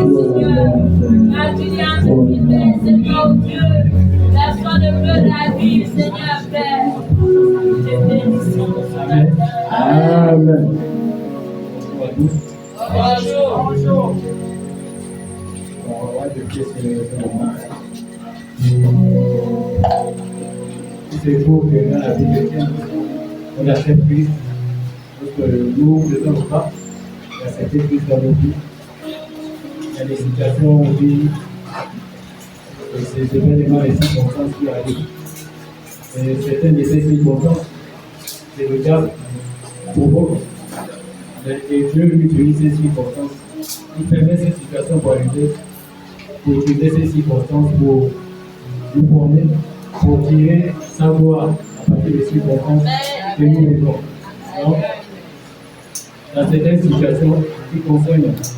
Seigneur. Car tu dis en ce qui fait, Seigneur Dieu, personne ne peut la vie, Seigneur Père. Je te bénis, Seigneur. Amen. Bonjour. On va défier ce moment. C'est faux que dans la vie chrétienne, on accepte Christ. Donc nous, ne devons pas accepter Christ dans nos vies. Il y a des situations où ces événements et circonstances qui arrivent. Et certaines de ces circonstances, c'est le diable provoque. Et Dieu utilise ces circonstances. Il permet ces situations pour arriver, pour utiliser ces circonstances pour nous former, pour tirer sa gloire à partir des circonstances que nous vivons. Donc, dans certaines situations qui me concernent aussi,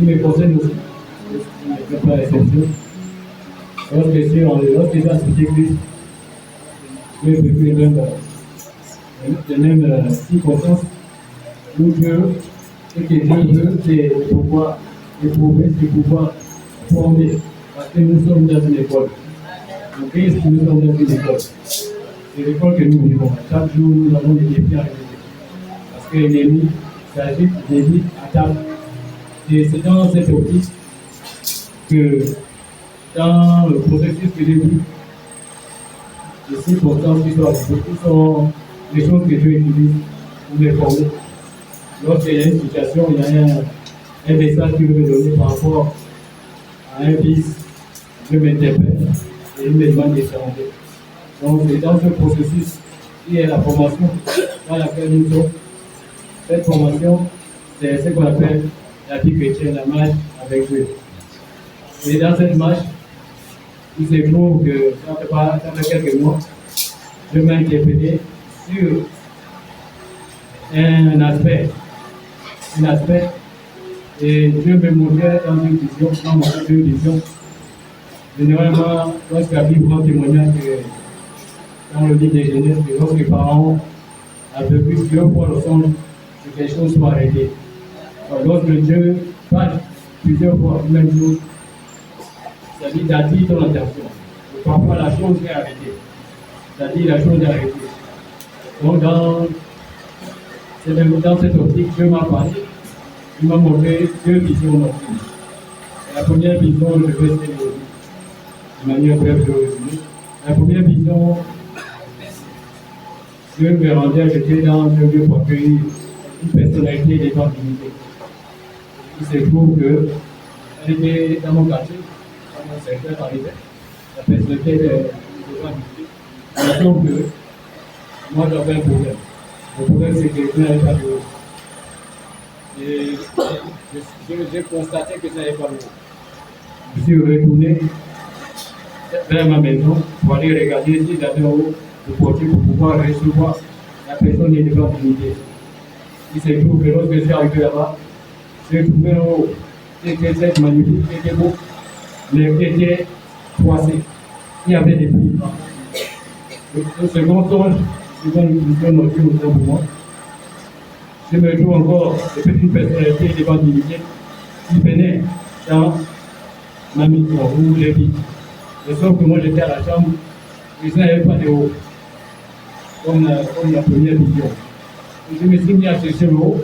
je ne fais pas exception. Lorsque j'ai accepté Christ, j'ai vécu les mêmes circonstances où Dieu, ce que Dieu veut, c'est de pouvoir éprouver, c'est de pouvoir former. Parce que nous sommes dans une école. En Christ, nous sommes dans une école. C'est l'école que nous vivons. Chaque jour, nous avons des défis à relever. Parce que l'ennemi s'agit, l'ennemi attaque. Et c'est dans cette optique que, dans le processus que j'ai vu, les circonstances qui sont les choses que Dieu utilise pour les former. Lorsqu'il y a une situation, il y a un message que je veux donner par rapport à un fils, je m'interpelle et il me demande de changer. Donc c'est dans ce processus qui est la formation dans laquelle nous sommes. Cette formation, c'est ce qu'on appelle la vie chrétienne, la marche avec Dieu. Et dans cette marche, il se trouve que ça fait quelques mois, je m'ai interpellé sur un aspect, et Dieu me montrait dans une vision, généralement, lorsque la Bible prend témoignage dans le livre des Genèse, que lorsque les parents avaient vu Dieu voir le songe, que les choses soient arrêtées. Alors, lorsque Dieu parle plusieurs fois la même chose, c'est-à-dire d'attirer ton attention. Et parfois la chose est arrêtée. C'est-à-dire la chose est arrêtée. Donc dans cette optique, Dieu m'a parlé. Il m'a montré deux visions nocturnes. La première vision, je vais essayer de manière brève de résumer. La première vision, Dieu me rendait, j'étais dans un lieu pour accueillir une personnalité des gens d'unité. Il se trouve qu'elle était dans mon quartier, dans mon secteur par l'hiver. La personnalité des gens d'unité. Il se trouve que moi j'avais un problème. Le problème c'est que je n'avais pas de eau. Et j'ai constaté que ça n'avait pas de eau. Je suis retourné vers ma maison pour aller regarder si j'avais eau de porter pour pouvoir recevoir la personne des gens d'unité. Il se trouve que lorsque je suis arrivé là-bas, j'ai trouvé un eau qui était magnifique, qui était beau, mais qui était froissé. Il y avait des pluies. Le second songe, seconde vision nocturne pour moi, je me trouve encore des petites personnalités des bandes d'unité qui venaient dans ma maison où j'ai dit. Et sauf que moi j'étais à la chambre, et je n'avais pas de eau, comme la première vision. Et je me suis mis à chercher l'eau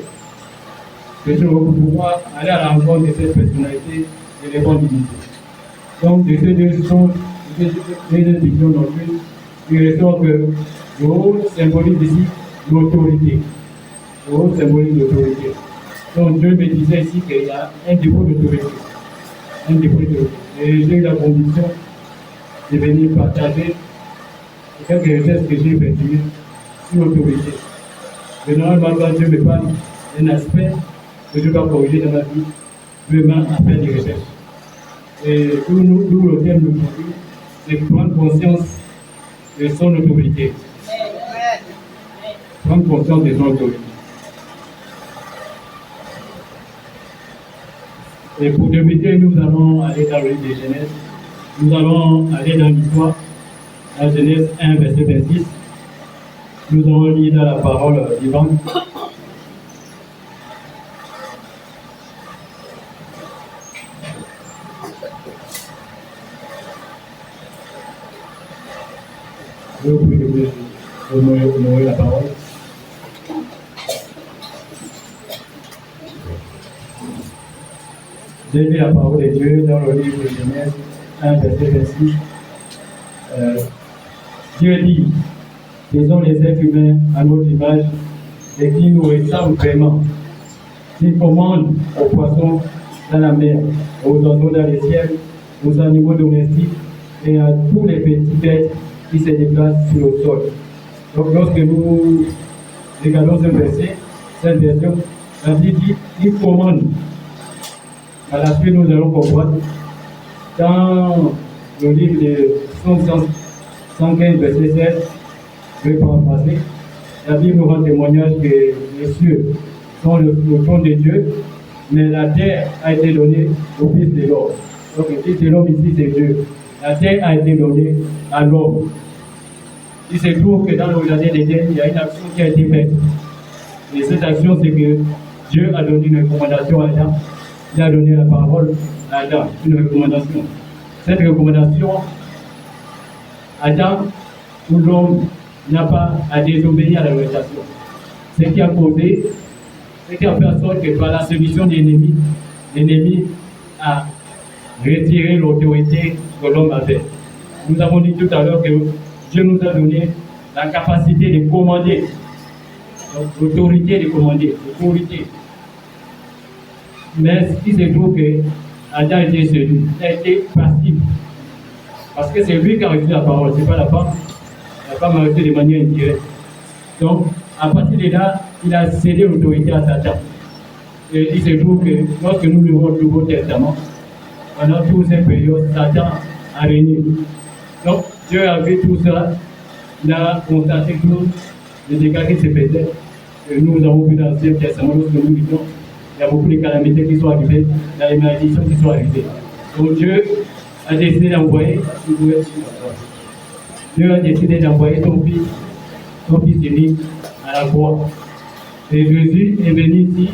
pour pouvoir aller à la rencontre de cette personnalité et des bandes d'unité. Donc de ces deux visions nocturnes, il ressort que le haut symbolise ici l'autorité. Le haut symbolise l'autorité. Donc Dieu me disait ici qu'il y a un défaut d'autorité. Et j'ai eu la conviction de venir partager quelques gestes que j'ai effectués sur l'autorité. Généralement, quand Dieu me parle d'un aspect que je dois corriger dans ma vie, je vais à faire des recherches. Et d'où le thème d'aujourd'hui, c'est prendre conscience de son autorité. Prendre conscience de son autorité. Et pour débuter, nous allons aller dans le livre de Genèse. Nous allons aller dans l'histoire, la Genèse 1, verset 26. Nous allons lire dans la parole vivante. Je vous prie de honorer la parole. J'ai lu la parole de Dieu dans le livre de Genèse 1, verset 26. Dieu dit, faisons les êtres humains à notre image et qui nous ressemblent vraiment. Il commande aux poissons dans la mer, aux oiseaux dans les ciels, aux animaux domestiques et à tous les petits bêtes qui se déplacent sur le sol. Donc lorsque nous regardons ce verset, cette version, la Bible dit, il commande. À la suite, nous allons comprendre dans le livre de Psaume 115, verset 16, je vais paraphraser, la Bible nous rend témoignage que les cieux sont le trône de Dieu, mais la terre a été donnée au Fils de l'homme. Donc le Fils de l'homme ici, c'est Dieu. La terre a été donnée à l'homme. Il se trouve que dans le jardin d'Éden, il y a une action qui a été faite. Et cette action, c'est que Dieu a donné une recommandation à Adam. Il a donné la parole à Adam, une recommandation. Cette recommandation, Adam ou l'homme n'a pas à désobéir à la recommandation. Ce qui a causé, ce qui a fait en sorte que par la solution de l'ennemi a retiré l'autorité que l'homme avait. Nous avons dit tout à l'heure que Dieu nous a donné la capacité de commander, donc l'autorité de commander, l'autorité. Mais ce qui se trouve que Adam était séduit, il a été passif. Parce que c'est lui qui a reçu la parole, ce n'est pas la femme. La femme a reçu de manière indirecte. Donc, à partir de là, il a cédé l'autorité à Satan. Et il se trouve que lorsque nous lisons le Nouveau Testament, pendant toute cette période, Satan a régné. Donc, Dieu a vu tout ça, il a constaté tous les dégâts qui se faisaient. Et nous avons vu dans l'Ancien Testament, lorsque nous lisons, il y a beaucoup de calamités qui sont arrivées, il y a des malédictions qui sont arrivées. Donc Dieu a décidé d'envoyer, Dieu a décidé d'envoyer son fils unique à la croix. Et Jésus est venu ici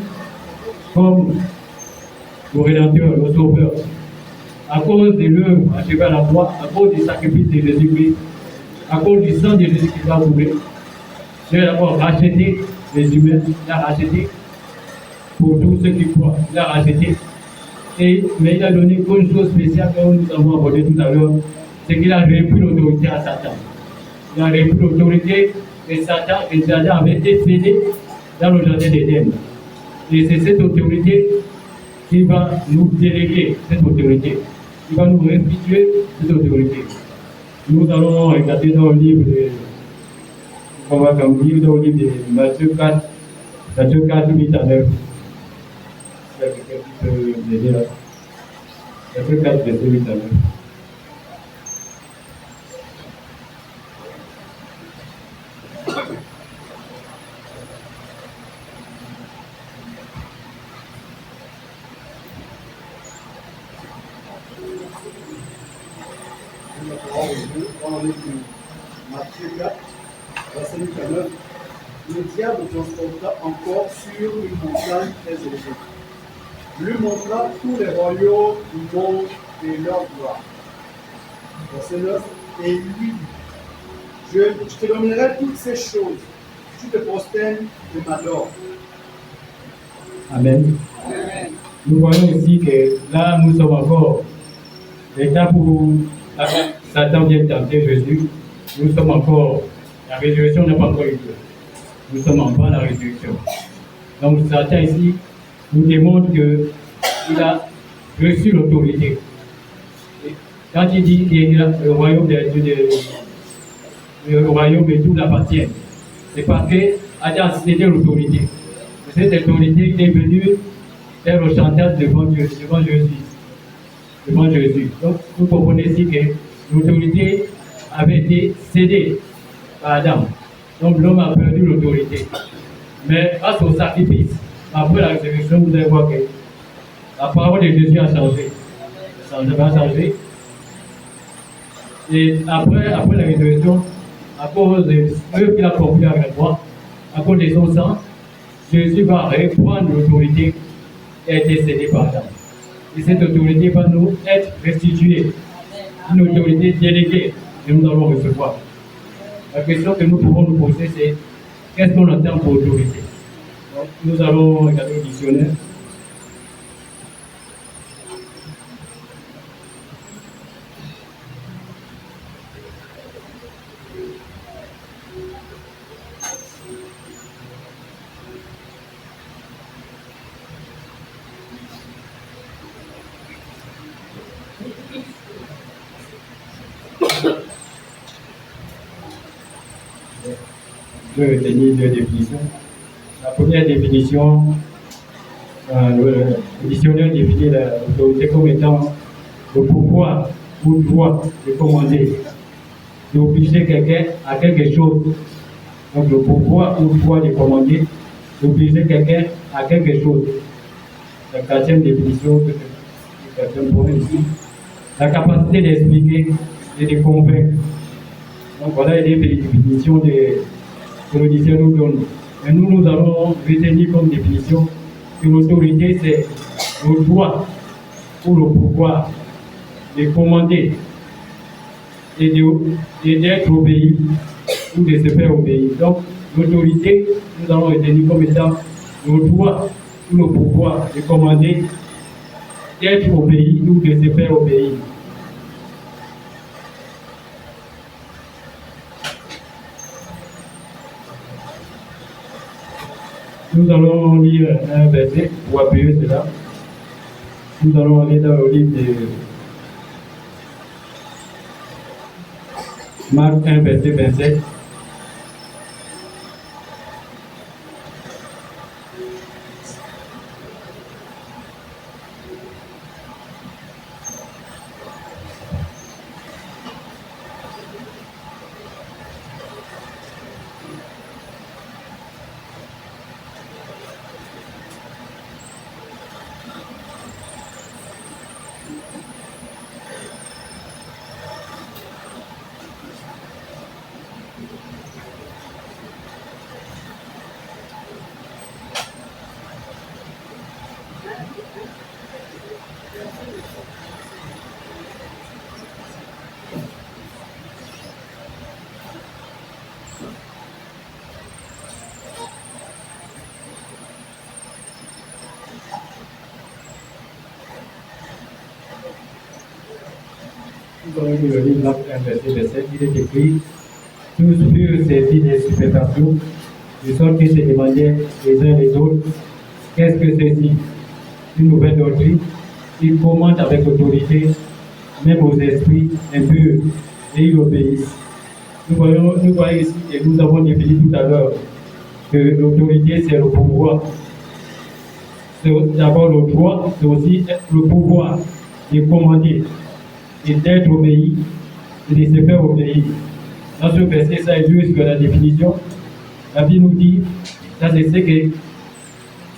comme le Rédempteur, le Sauveur. À cause de l'œuvre achevée à la croix, à cause du sacrifice de Jésus-Christ, à cause du sang de Jésus qui a coulé, Dieu a d'abord racheté les humains, il a racheté pour tous ceux qui croient, il a racheté. Mais il a donné une chose spéciale que nous avons abordé tout à l'heure, c'est qu'il a repris l'autorité à Satan. Il a repris l'autorité que Satan avait été cédé dans le jardin d'Éden. Et c'est cette autorité qui va nous déléguer, cette autorité, qui va nous restituer cette autorité. Nous allons regarder dans le livre de Matthieu 4, 8 à 9. Matthieu 4, verset 8 à 9. Matthieu 4, verset 8 à 9. Le diable transporta encore sur une montagne très élevée. Lui montra tous les royaumes du monde et leur gloire. Verset 9. Et lui dit, je te donnerai toutes ces choses. Tu te prosternes et m'adores. Amen. Amen. Nous voyons ici que là, nous sommes encore l'étape où Satan vient tenter Jésus. Nous sommes encore, la résurrection n'a pas encore eu lieu. Nous sommes en bas de la résurrection. Donc Satan ici nous démontre qu'il a reçu l'autorité. Quand il dit qu'il le royaume le royaume et tout l'appartient, c'est parce qu'Adam a cédé l'autorité. C'est cette autorité qui est venue faire le chantage devant Dieu, devant Jésus. Donc vous comprenez ici que l'autorité avait été cédée par Adam. Donc l'homme a perdu l'autorité. Mais grâce au sacrifice, après la résurrection, vous allez voir que la parole de Jésus a changé. Ça a changé. Et après la résurrection, à cause de ce qu'il a accompli avec la croix, à cause de son sang, Jésus va reprendre l'autorité qui a été cédée par Adam. Et cette autorité va nous être restituée. Une autorité déléguée que nous allons recevoir. La question que nous pouvons nous poser, c'est qu'est-ce qu'on entend pour autorité? Donc, nous allons regarder le dictionnaire. Je vais retenir deux définitions. La première définition, le dictionnaire définit l'autorité comme étant le pouvoir ou le droit de commander, d'obliger quelqu'un à quelque chose. Donc le pouvoir ou le droit de commander, d'obliger quelqu'un à quelque chose. La quatrième définition que quelqu'un pourrait ici, la capacité d'expliquer et de convaincre. Donc voilà les définitions que le dictionnaire nous donne. Et nous allons retenir comme définition que l'autorité, c'est le droit ou le pouvoir de commander et d'être obéi ou de se faire obéir. Donc, l'autorité, nous allons retenir comme étant le droit ou le pouvoir de commander, d'être obéi ou de se faire obéir. Nous allons lire un verset pour appuyer cela. Nous allons aller dans le livre de Marc 1, verset 27. Nous allons lire le livre Marc 1, verset 27. Il est écrit: tous furent saisis des stupéfaction, de sorte qu'ils se demandaient les uns les autres: qu'est-ce que c'est-ci? Une nouvelle doctrine. Ils commandent avec autorité, même aux esprits impurs, et ils obéissent. Nous voyons ici, et nous avons défini tout à l'heure, que l'autorité, c'est le pouvoir. C'est d'abord le droit, c'est aussi le pouvoir de commander et d'être obéi et de se faire obéir. Dans ce verset, ça illustre la définition. La Bible nous dit, ça c'est ce que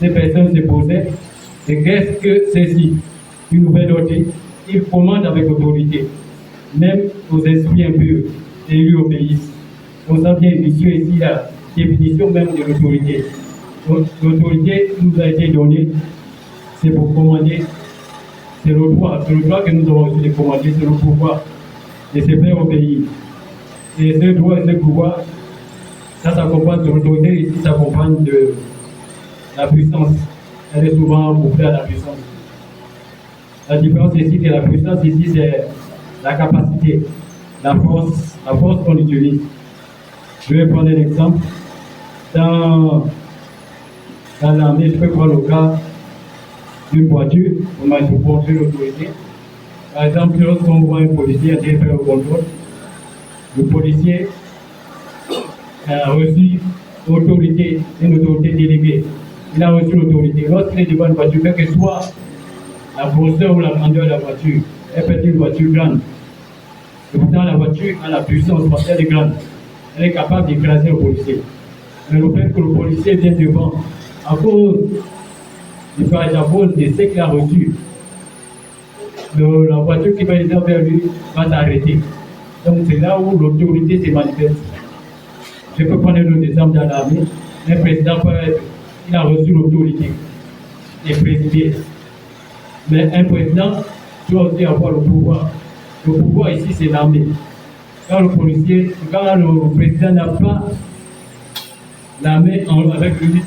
ces personnes se posaient, c'est qu'est-ce que c'est-ci? Une nouvelle doctrine. Ils commandent avec autorité, même aux esprits impurs, et ils lui obéissent. Donc ça vient illustrer ici la définition même de l'autorité. Donc l'autorité nous a été donnée, c'est pour commander. C'est le droit que nous avons reçu de commander, c'est le pouvoir de se faire obéir. Et ce droit et ce pouvoir, ça s'accompagne de l'autorité, ici s'accompagne de la puissance. Elle est souvent couplée à la puissance. La différence ici, que la puissance ici, c'est la capacité, la force qu'on utilise. Je vais prendre un exemple. Dans l'armée, je peux prendre le cas d'une voiture, on a pour contrôler l'autorité. Par exemple, lorsqu'on voit un policier en train de faire le contrôle, le policier a reçu l'autorité, une autorité déléguée. Il a reçu l'autorité. Lorsqu'il est devant une voiture, quelle que soit la grosseur ou la grandeur de la voiture, elle peut être une voiture grande. Et pourtant, la voiture a la puissance parce qu'elle est grande. Elle est capable d'écraser le policier. Mais le fait que le policier vient devant, à cause de ce qu'il a reçu, la voiture qui va aller vers lui va s'arrêter. Donc c'est là où l'autorité se manifeste. Je peux prendre un autre exemple dans l'armée. Un président il a reçu l'autorité de présider. Mais un président doit aussi avoir le pouvoir. Le pouvoir ici, c'est l'armée. quand le président n'a pas la main avec lui,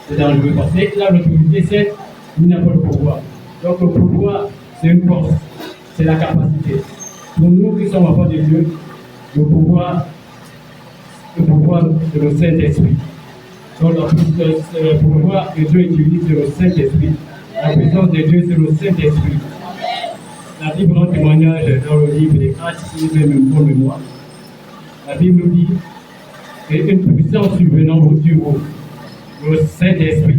c'est dangereux. Parce que là, l'autorité, c'est il n'a pas le pouvoir. Donc le pouvoir, c'est une force, c'est la capacité. Pour nous qui sommes enfants de Dieu, le pouvoir de le Saint-Esprit. Donc le pouvoir que Dieu utilise, c'est le Saint-Esprit. La puissance de Dieu, c'est le Saint-Esprit. La Bible en témoignage dans le livre des Actes, si vous avez une bonne mémoire. La Bible dit qu'une puissance survenant sur vous, le Saint-Esprit,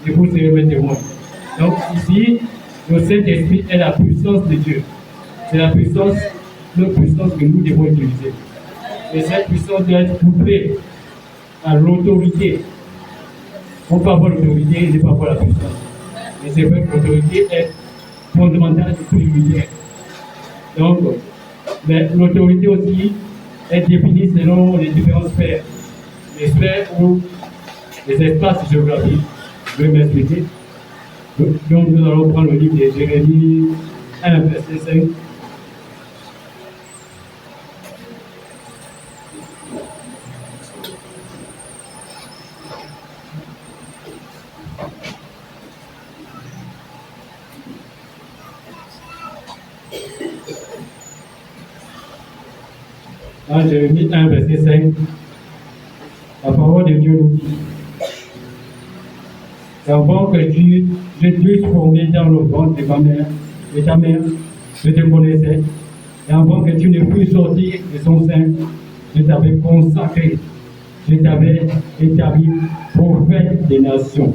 et vous serez mes témoins. Donc ici, le Saint-Esprit est la puissance de Dieu. C'est la puissance que nous devons utiliser. Et cette puissance doit être couplée à l'autorité. On peut avoir l'autorité et ne pas avoir la puissance. Et c'est vrai que l'autorité est fondamentale et prioritaire. Donc, mais l'autorité aussi est définie selon les différentes sphères. Les sphères ou les espaces géographiques. Je vais m'expliquer. Donc, nous allons prendre le livre de Jérémie 1, verset 5. Dans Jérémie 1, verset 5, la parole de Dieu nous dit: avant que je t'eusse formé dans le ventre de ta mère, je te connaissais, et avant que tu ne fusses sorti de son sein, je t'avais consacré, je t'avais établi prophète des nations.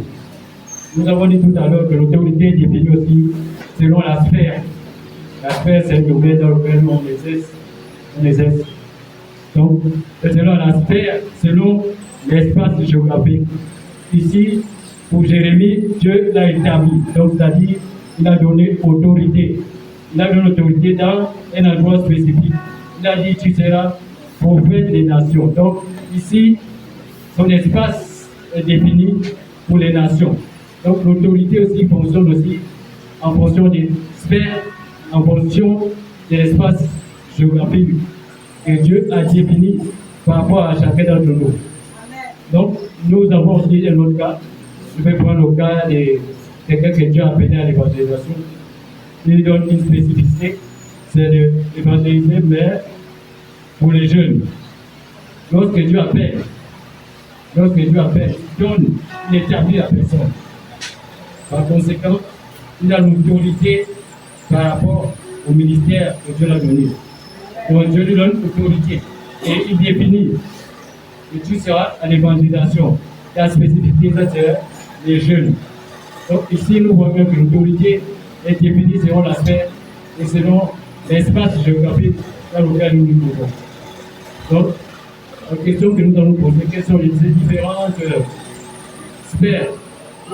Nous avons dit tout à l'heure que l'autorité est définie aussi selon la sphère. La sphère, c'est le domaine dans lequel on exerce. Donc, selon la sphère, selon l'espace géographique. Ici, pour Jérémie, Dieu l'a établi. Donc, c'est-à-dire, il a donné autorité. Il a donné autorité dans un endroit spécifique. Il a dit: tu seras prophète des nations. Donc, ici, son espace est défini pour les nations. Donc, l'autorité aussi fonctionne aussi en fonction des sphères, en fonction de l'espace géographique que Dieu a défini par rapport à chacun d'entre nous. Donc, nous avons aussi un autre cas. Je vais prendre le cas de quelqu'un que Dieu a appelé à l'évangélisation. Il donne une spécificité, c'est d'évangéliser, mais pour les jeunes. Lorsque Dieu appelle, il donne, il établit la personne. Par conséquent, il a l'autorité par rapport au ministère que Dieu l'a donné. Donc Dieu lui donne l'autorité et il définit que tu seras à l'évangélisation. La spécificité, ça c'est les jeunes. Donc ici, nous voyons que l'autorité est définie selon la sphère et selon l'espace géographique dans lequel nous nous trouvons. Donc, la question que nous allons poser, quelles sont les différentes sphères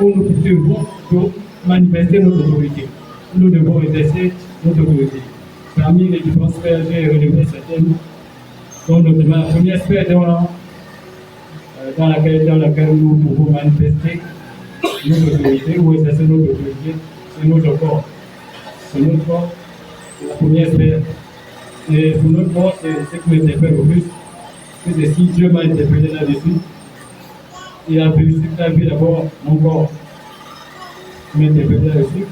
où nous devons manifester notre autorité, où nous devons exercer notre autorité. Parmi les différentes sphères, j'ai relevé certaines, dont notamment la première sphère dans laquelle nous pouvons manifester notre autorité ou exercer notre autorité, c'est notre corps. C'est notre corps, c'est la première sphère. Et pour notre corps, c'est ce qui m'interpelle le plus. Que si Dieu m'a interpellé là-dessus, il a vu d'abord mon corps. Il m'a interpellé là-dessus,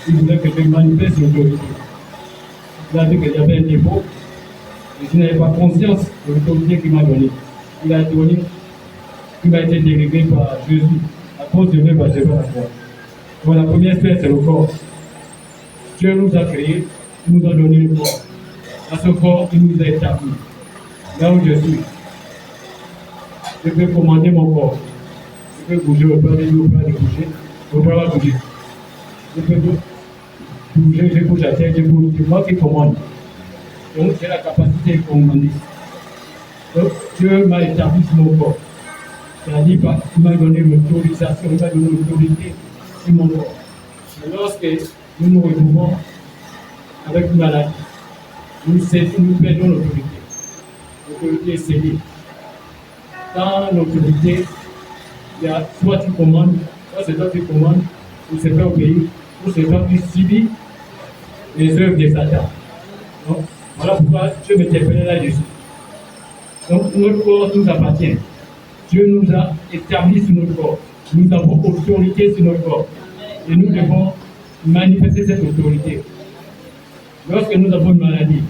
il voulait que je manifeste l'autorité. Il a dit que j'avais un défaut, et je n'avais pas conscience de l'autorité qu'il m'a donnée. Il a donné, qui m'a été délégué par Jésus, à cause de l'œuvre à Jésus à la croix. Donc la première sphère, c'est le corps. Dieu nous a créés, il nous a donné le corps. Dans ce corps, il nous a établis. Là où je suis, je peux commander mon corps. Je peux bouger, je peux aller où je peux bouger, je peux pas bouger. Je peux bouger, je bouge la tête, je bouge, c'est moi qui commande. Donc j'ai la capacité de commander. Donc Dieu m'a établi sur mon corps. C'est-à-dire qu'il m'a donné l'autorisation, il m'a donné l'autorité sur mon corps. Mais lorsque nous nous retrouvons avec une maladie, nous perdons l'autorité. L'autorité est scellée. Dans l'autorité, il y a soit tu commandes, soit c'est toi qui commandes, ou c'est toi qui obéis, ou c'est toi qui subis les œuvres de Satan. Donc, Voilà pourquoi Dieu m'interpellait là-dessus. Donc notre corps nous appartient. Dieu nous a établis sur notre corps. Nous avons autorité sur notre corps. Et nous devons manifester cette autorité. Lorsque nous avons une maladie,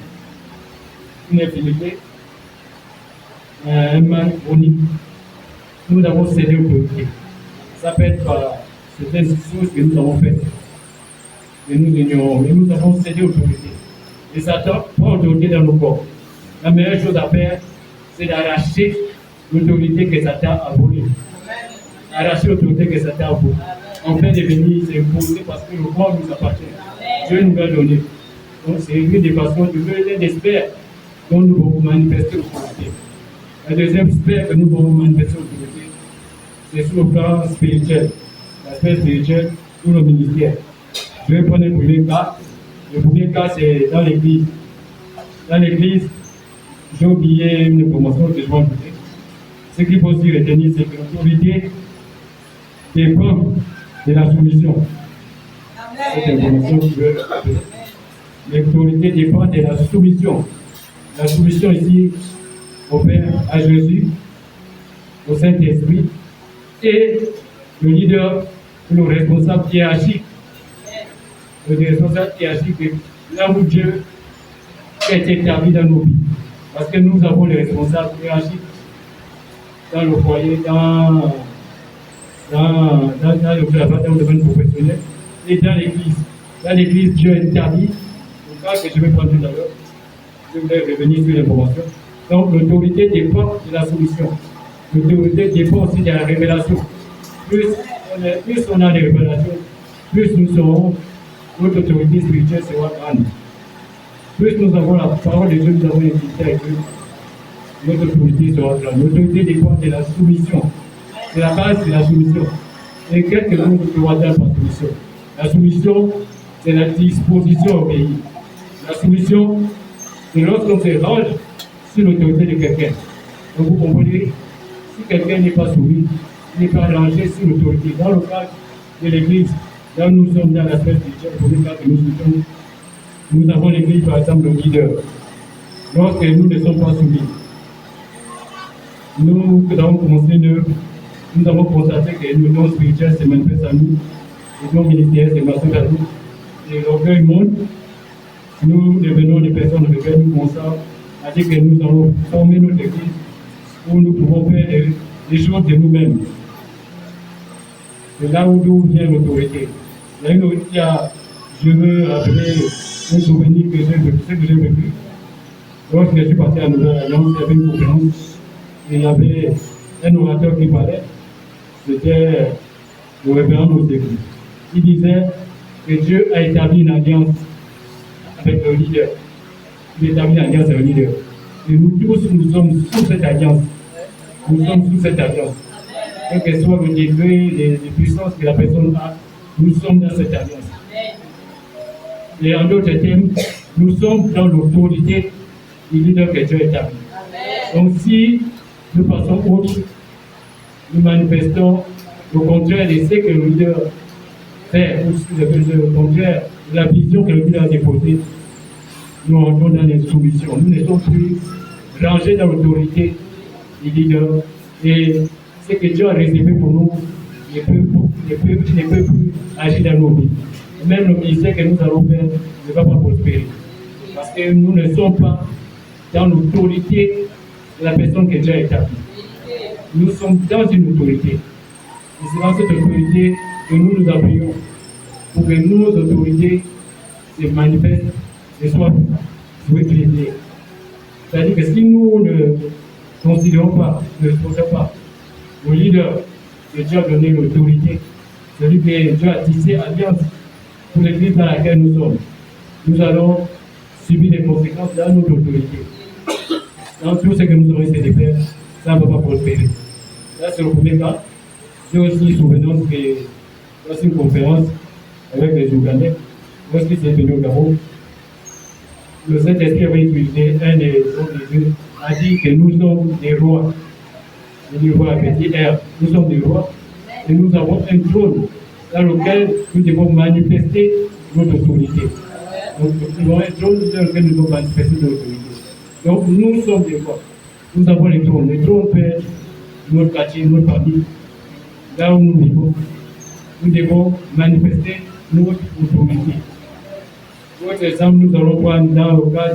une infirmité, un mal chronique, nous avons cédé l'autorité. Ça peut être par certaines choses que nous avons faites, que nous ignorons, mais nous avons cédé l'autorité. Et Satan prend l'autorité dans nos corps. La meilleure chose à faire, c'est d'arracher l'autorité que Satan a volée. Arracher l'autorité que Satan a volée. En fait, de venir s'imposer parce que le corps nous appartient. Dieu nous l'a donné. Donc, c'est une des façons de l'un des sphères dont nous devons manifester l'autorité. La deuxième sphère que nous devons manifester l'autorité, c'est sur le plan spirituel. L'aspect spirituel ou le ministère. Je vais prendre le premier cas. Le premier cas, c'est dans l'église. Dans l'église, j'ai oublié une information que je vais vous donner. Ce qu'il faut aussi retenir, c'est que l'autorité dépend de la soumission. Cette information que je vais vous donner. L'autorité dépend de la soumission. La soumission ici au Père, à Jésus, au Saint-Esprit, et le leader, le responsable hiérarchique. Le responsable hiérarchique, là où Dieu est établi dans nos vies. Parce que nous avons les responsables hiérarchiques dans le foyer, dans le domaine professionnel et dans l'église. Dans l'église, Dieu est établi. C'est ça que je vais prendre tout à l'heure. Je voulais revenir sur l'information. Donc, l'autorité dépend de la solution. L'autorité dépend aussi de la révélation. Plus on a des révélations, plus nous serons, notre autorité spirituelle sera grande. Plus nous avons la parole de Dieu, nous avons l'intimité avec Dieu, notre autorité sera grande. L'autorité dépend de la soumission. C'est la base de la soumission. Et quelques mots que doit dire par soumission. La soumission, c'est la disposition au pays. La soumission, c'est lorsqu'on se range sur l'autorité de quelqu'un. Donc vous comprenez, si quelqu'un n'est pas soumis, il n'est pas rangé sur l'autorité. Dans le cadre de l'église, là où nous sommes dans l'aspect spirituel, pour le cas que nous souhaitons, nous avons l'église par exemple le leader. Lorsque nous ne sommes pas soumis, nous avons commencé nous avons constaté que nos dons spirituels se manifestent à nous, les dons ministériels se manifestent à nous, et l'orgueil monte. Nous devenons des personnes de cœur, nous commençons à dire que nous allons former notre église où nous pouvons faire des choses de nous-mêmes. C'est là où vient l'autorité. Il y a une autorité, je veux rappeler un souvenir que j'ai vécu. Lorsque je suis parti à Nouvelle-Alliance, il y avait une conférence et il y avait un orateur qui parlait. C'était le révérend Moussékou. Il disait que Dieu a établi une alliance avec le leader. Il a établi une alliance avec le leader. Et nous tous, nous sommes sous cette alliance. Nous sommes sous cette alliance. Quel que soit le degré de puissance que la personne a, nous sommes dans cette alliance. Et en d'autres termes, nous sommes dans l'autorité du leader que Dieu a établi. Donc si nous passons outre, nous manifestons le contraire de ce que le leader fait, ou le contraire de la vision que le leader a déposée, nous entrons dans les soumissions. Nous ne sommes plus rangés dans l'autorité du leader. Et ce que Dieu a réservé pour nous ne peut plus agir dans nos vies. Même le ministère que nous allons faire ne va pas prospérer. Parce que nous ne sommes pas dans l'autorité de la personne que Dieu a établie. Nous sommes dans une autorité. Et c'est dans cette autorité que nous nous appuyons pour que nos autorités se manifestent et soient utilisées. C'est-à-dire que si nous ne considérons pas, ne respectons pas le leader que Dieu a donné l'autorité, celui que Dieu a tissé alliance pour l'église dans laquelle nous sommes, nous allons subir les conséquences de notre autorité. Dans tout ce que nous aurons essayé de faire, ça ne va pas prospérer. Là, c'est le premier cas. J'ai aussi souvenance que dans une conférence avec les Ougandais, lorsqu'ils étaient venus au Gabon, le Saint-Esprit avait utilisé un des hommes de Dieu, a dit que nous sommes des rois. Il voit un petit R, nous sommes des rois et nous avons un trône dans lequel nous devons manifester notre autorité. Donc, nous avons un trône sur lequel nous devons manifester notre autorité. Donc, nous sommes des fois. Nous avons les trônes. Les trônes peuvent être notre quartier, notre famille, là où nous vivons. Nous devons manifester notre autorité. Pour exemple, nous allons prendre dans le cas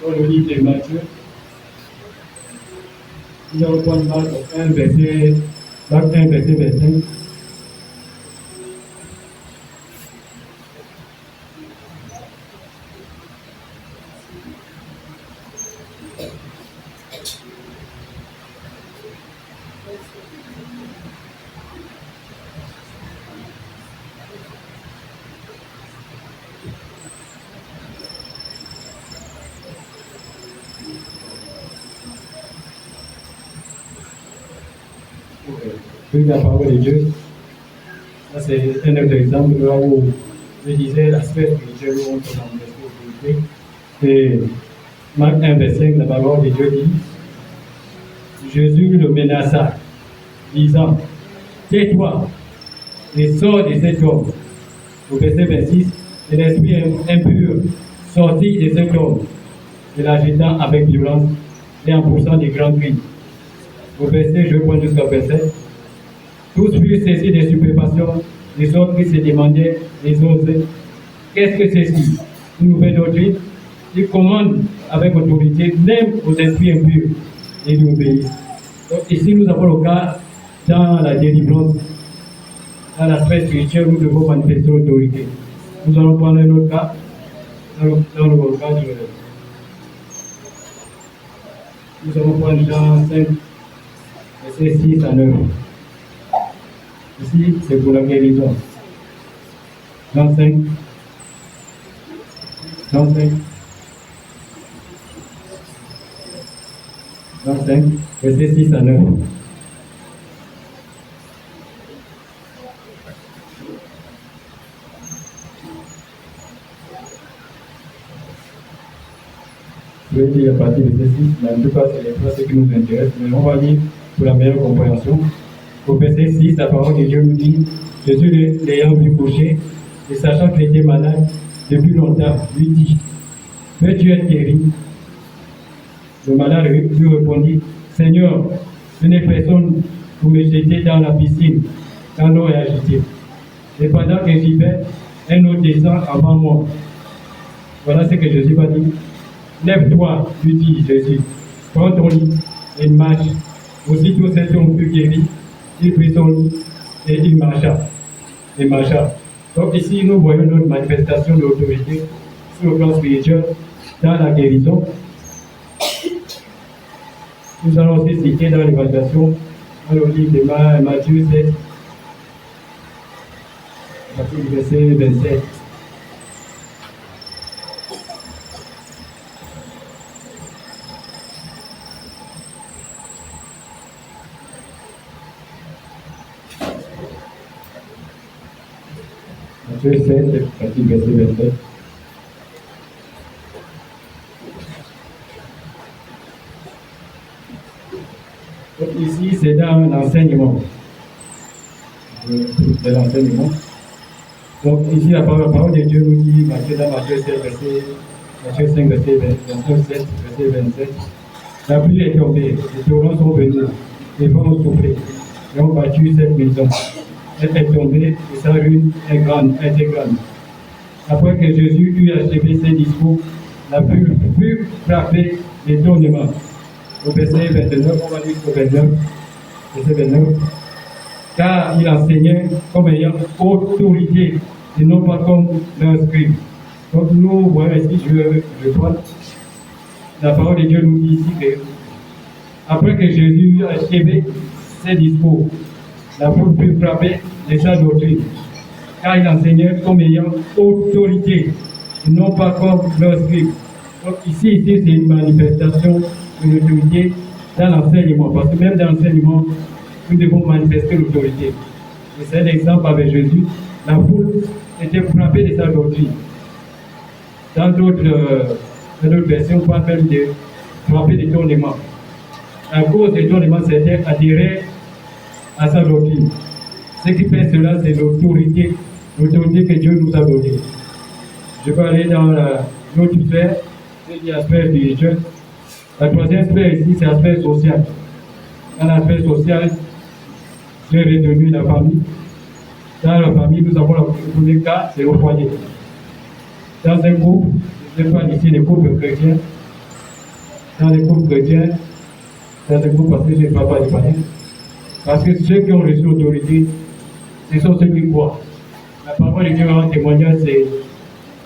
dans le livre de Matthieu, nous allons prendre Marc 1, verset 25. Puis la parole de Dieu, ça c'est un autre exemple là où je disais l'aspect spirituel où on peut manifester l'autorité. Et Marc 1, verset 5, la parole de Dieu dit Jésus le menaça, disant tais-toi et sors de cet homme. Au verset 26, et l'esprit impur sortit de cet homme, et l'agitant avec violence et en poussant des grands cris. Au verset, je prends jusqu'au verset. Tous furent saisis des stupéfactions, les autres qui se demandaient, les autres, qu'est-ce que c'est ci? Une nouvelle doctrine. Ils commandent avec autorité, même aux esprits impurs, et ils obéissent. Donc ici, nous avons le cas dans la délivrance, dans l'aspect spirituel, nous devons manifester l'autorité. Nous allons prendre un autre cas, dans le cas de. Nous allons prendre Jean 5, verset 6 à 9. Ici, c'est pour la guérison. Jean 5. Jean 5, verset 6 à 9. Je vais lire à partir de verset 6, mais en tout cas, c'est les phrases qui nous intéressent, mais on va lire pour la meilleure compréhension. Au verset 6, la parole de Dieu nous dit Jésus, l'ayant vu coucher, et sachant qu'il était malade depuis longtemps, lui dit veux-tu être guéri? Le malade lui répondit Seigneur, je n'ai personne pour me jeter dans la piscine quand l'eau est agitée. Et pendant que j'y vais, un autre descend avant moi. Voilà ce que Jésus va dire. Lève-toi, lui dit Jésus, prends ton lit et marche. Aussitôt cet homme fut guéri, il prit son lit et il marcha. Donc ici, nous voyons notre manifestation d'autorité sur le plan spirituel dans la guérison. Nous allons aussi citer dans l'évaluation, dans le livre de Matthieu 7, à partir du verset 27. Matthieu 7, à partir du verset 27. Donc ici, c'est dans l'enseignement. De l'enseignement. Donc ici, la parole de Dieu nous dit, dans Matthieu 7, Matthieu 5, verset 27, verset 27. La pluie est tombée, les torrents sont venus, les vents ont soufflé, et ont battu cette maison. Elle est tombée, et sa ruine est grande. Après que Jésus eut achevé ses discours, la pluie fut frappée d'étonnement. Au verset 29, on va lire au verset 29, car il enseignait comme ayant autorité et non pas comme leurs scribes. Donc nous voyons ici, je crois, la parole de Dieu nous dit ici que après que Jésus a achevé ses discours, la foule fut frappée de sa doctrine, car il enseignait comme ayant autorité et non pas comme leurs scribes. Donc ici c'est une manifestation de l'autorité dans l'enseignement, parce que même dans l'enseignement, nous devons manifester l'autorité. Et c'est un exemple avec Jésus. La foule était frappée de sa doctrine. Dans d'autres versions, on parle même de frapper d'étonnement. À cause d'étonnement, c'était adhérer à sa doctrine. Ce qui fait cela, c'est l'autorité que Dieu nous a donnée. Je vais aller dans l'autre sphère, c'est l'aspect spirituel. La troisième sphère ici, c'est l'aspect social. Dans l'aspect social, j'ai retenu la famille. Dans la famille, nous avons le premier cas, c'est le foyer. Dans un groupe, je parle ici des groupes chrétiens. Dans les groupes chrétiens, dans un groupe parce que je ne parle pas de païens. Parce que ceux qui ont reçu l'autorité, ce sont ceux qui croient. La parole de Dieu en témoignage, c'est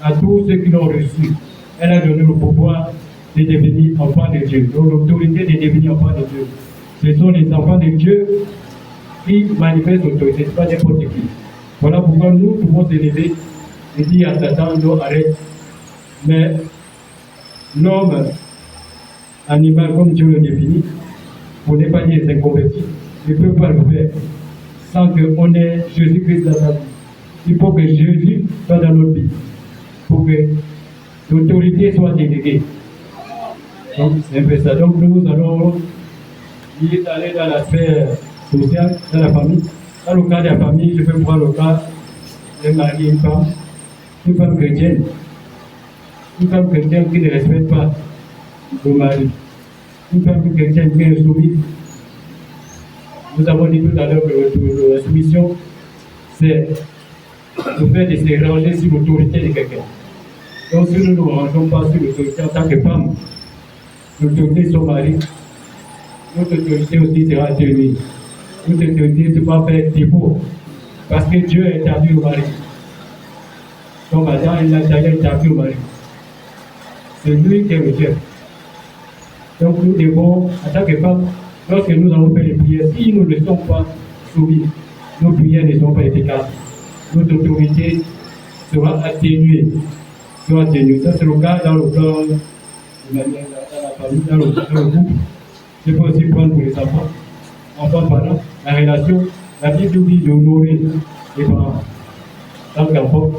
à tous ceux qui l'ont reçu. Elle a donné le pouvoir de devenir enfants de Dieu. Donc l'autorité de devenir enfants de Dieu. Ce sont les enfants de Dieu qui manifestent l'autorité, ce n'est pas n'importe qui. Voilà pourquoi nous pouvons s'élever et dire à Satan, non, arrête. Mais l'homme animal, comme Dieu le définit, pour ne pas dire c'est converti, ne peut pas le faire sans qu'on ait Jésus-Christ dans sa vie. Il faut que Jésus soit dans notre vie, pour que l'autorité soit déléguée. Donc c'est un peu ça. Donc nous allons aller dans la sphère sociale, dans la famille. Dans le cas de la famille, je peux prendre le cas d'un mari et une femme chrétienne. Une femme chrétienne qui ne respecte pas le mari. Une femme chrétienne qui est soumise. Nous avons dit tout à l'heure que la soumission, c'est le fait de se ranger sur l'autorité de quelqu'un. Donc si nous ne nous rangeons pas sur l'autorité en tant que femme, l'autorité de son mari, notre autorité aussi sera atténuée. Notre autorité ne va pas faire défaut. Parce que Dieu a établi le mari. Donc Adam, il a déjà établi le mari. C'est lui qui est le chef. Donc nous devons, en tant que femmes, lorsque nous avons fait les prières, si nous ne sommes pas soumis, nos prières ne sont pas efficaces. Notre autorité sera atténuée. Ça, c'est le cas dans le plan, dans la famille, dans le groupe. Je peux aussi prendre pour les enfants parents, la relation. La Bible dit de nourrir les parents. Tant qu'enfants,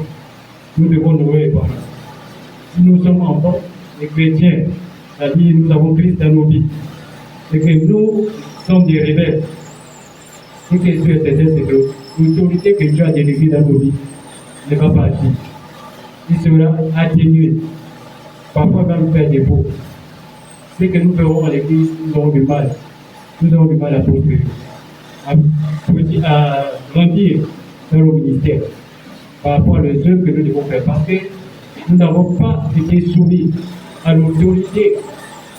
nous devons nourrir les parents. Si nous sommes enfants, les chrétiens, c'est-à-dire nous avons Christ dans nos vies, et que nous sommes des rebelles. Ce qui est sûr et certain, c'est que l'autorité que Dieu a déléguée dans nos vies ne va pas agir. Il sera atténué. Parfois même faire défaut. Ce que nous ferons à l'église, nous aurons du mal. Nous aurons du mal à prospérer, à grandir dans le ministère par rapport aux œuvres que nous devons faire. Parce que nous n'avons pas été soumis à l'autorité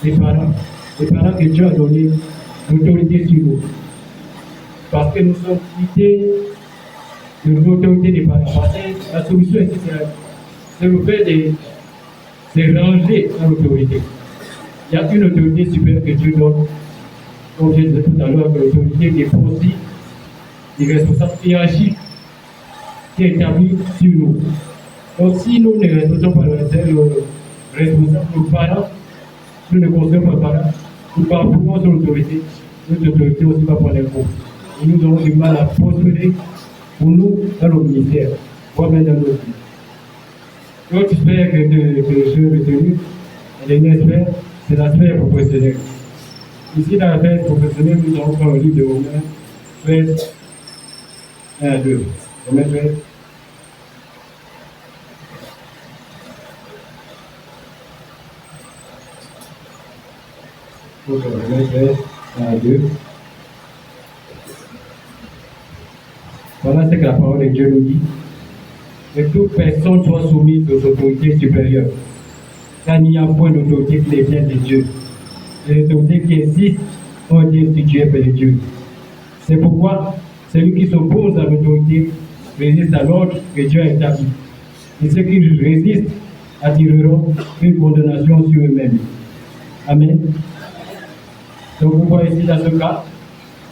des parents que Dieu a donné l'autorité sur nous. Parce que nous sommes quittés de l'autorité des parents. Parce que la solution ici, c'est le fait de se ranger dans l'autorité. Il y a une autorité supérieure que Dieu donne, comme je disais tout à l'heure, l'autorité qui est possible, qui est responsable, qui agit, qui est établie sur nous. Donc si nous ne respectons pas le responsable, nos parents, nous ne considérons pas les parents, nous parlons sur l'autorité, notre autorité aussi va prendre un coup. Et nous aurons du mal à prospérer pour nous dans le ministère, voire même dans nos vies. L'autre sphère que je vais retenir, la dernière sphère, c'est la sphère professionnelle. Ici, dans la sphère professionnelle, nous allons prendre le livre de Romains 13, 1 à 2. Romains 13. Romains 13, 1 à 2. Voilà ce que la parole de Dieu nous dit. Que toute personne soit soumise aux autorités supérieures. Car il n'y a point d'autorité qui les vient de Dieu. Les autorités qui existent ont été instituées par Dieu. C'est pourquoi celui qui s'oppose à l'autorité résiste à l'ordre que Dieu a établi. Et ceux qui résistent attireront une condamnation sur eux-mêmes. Amen. Donc vous voyez ici dans ce cas,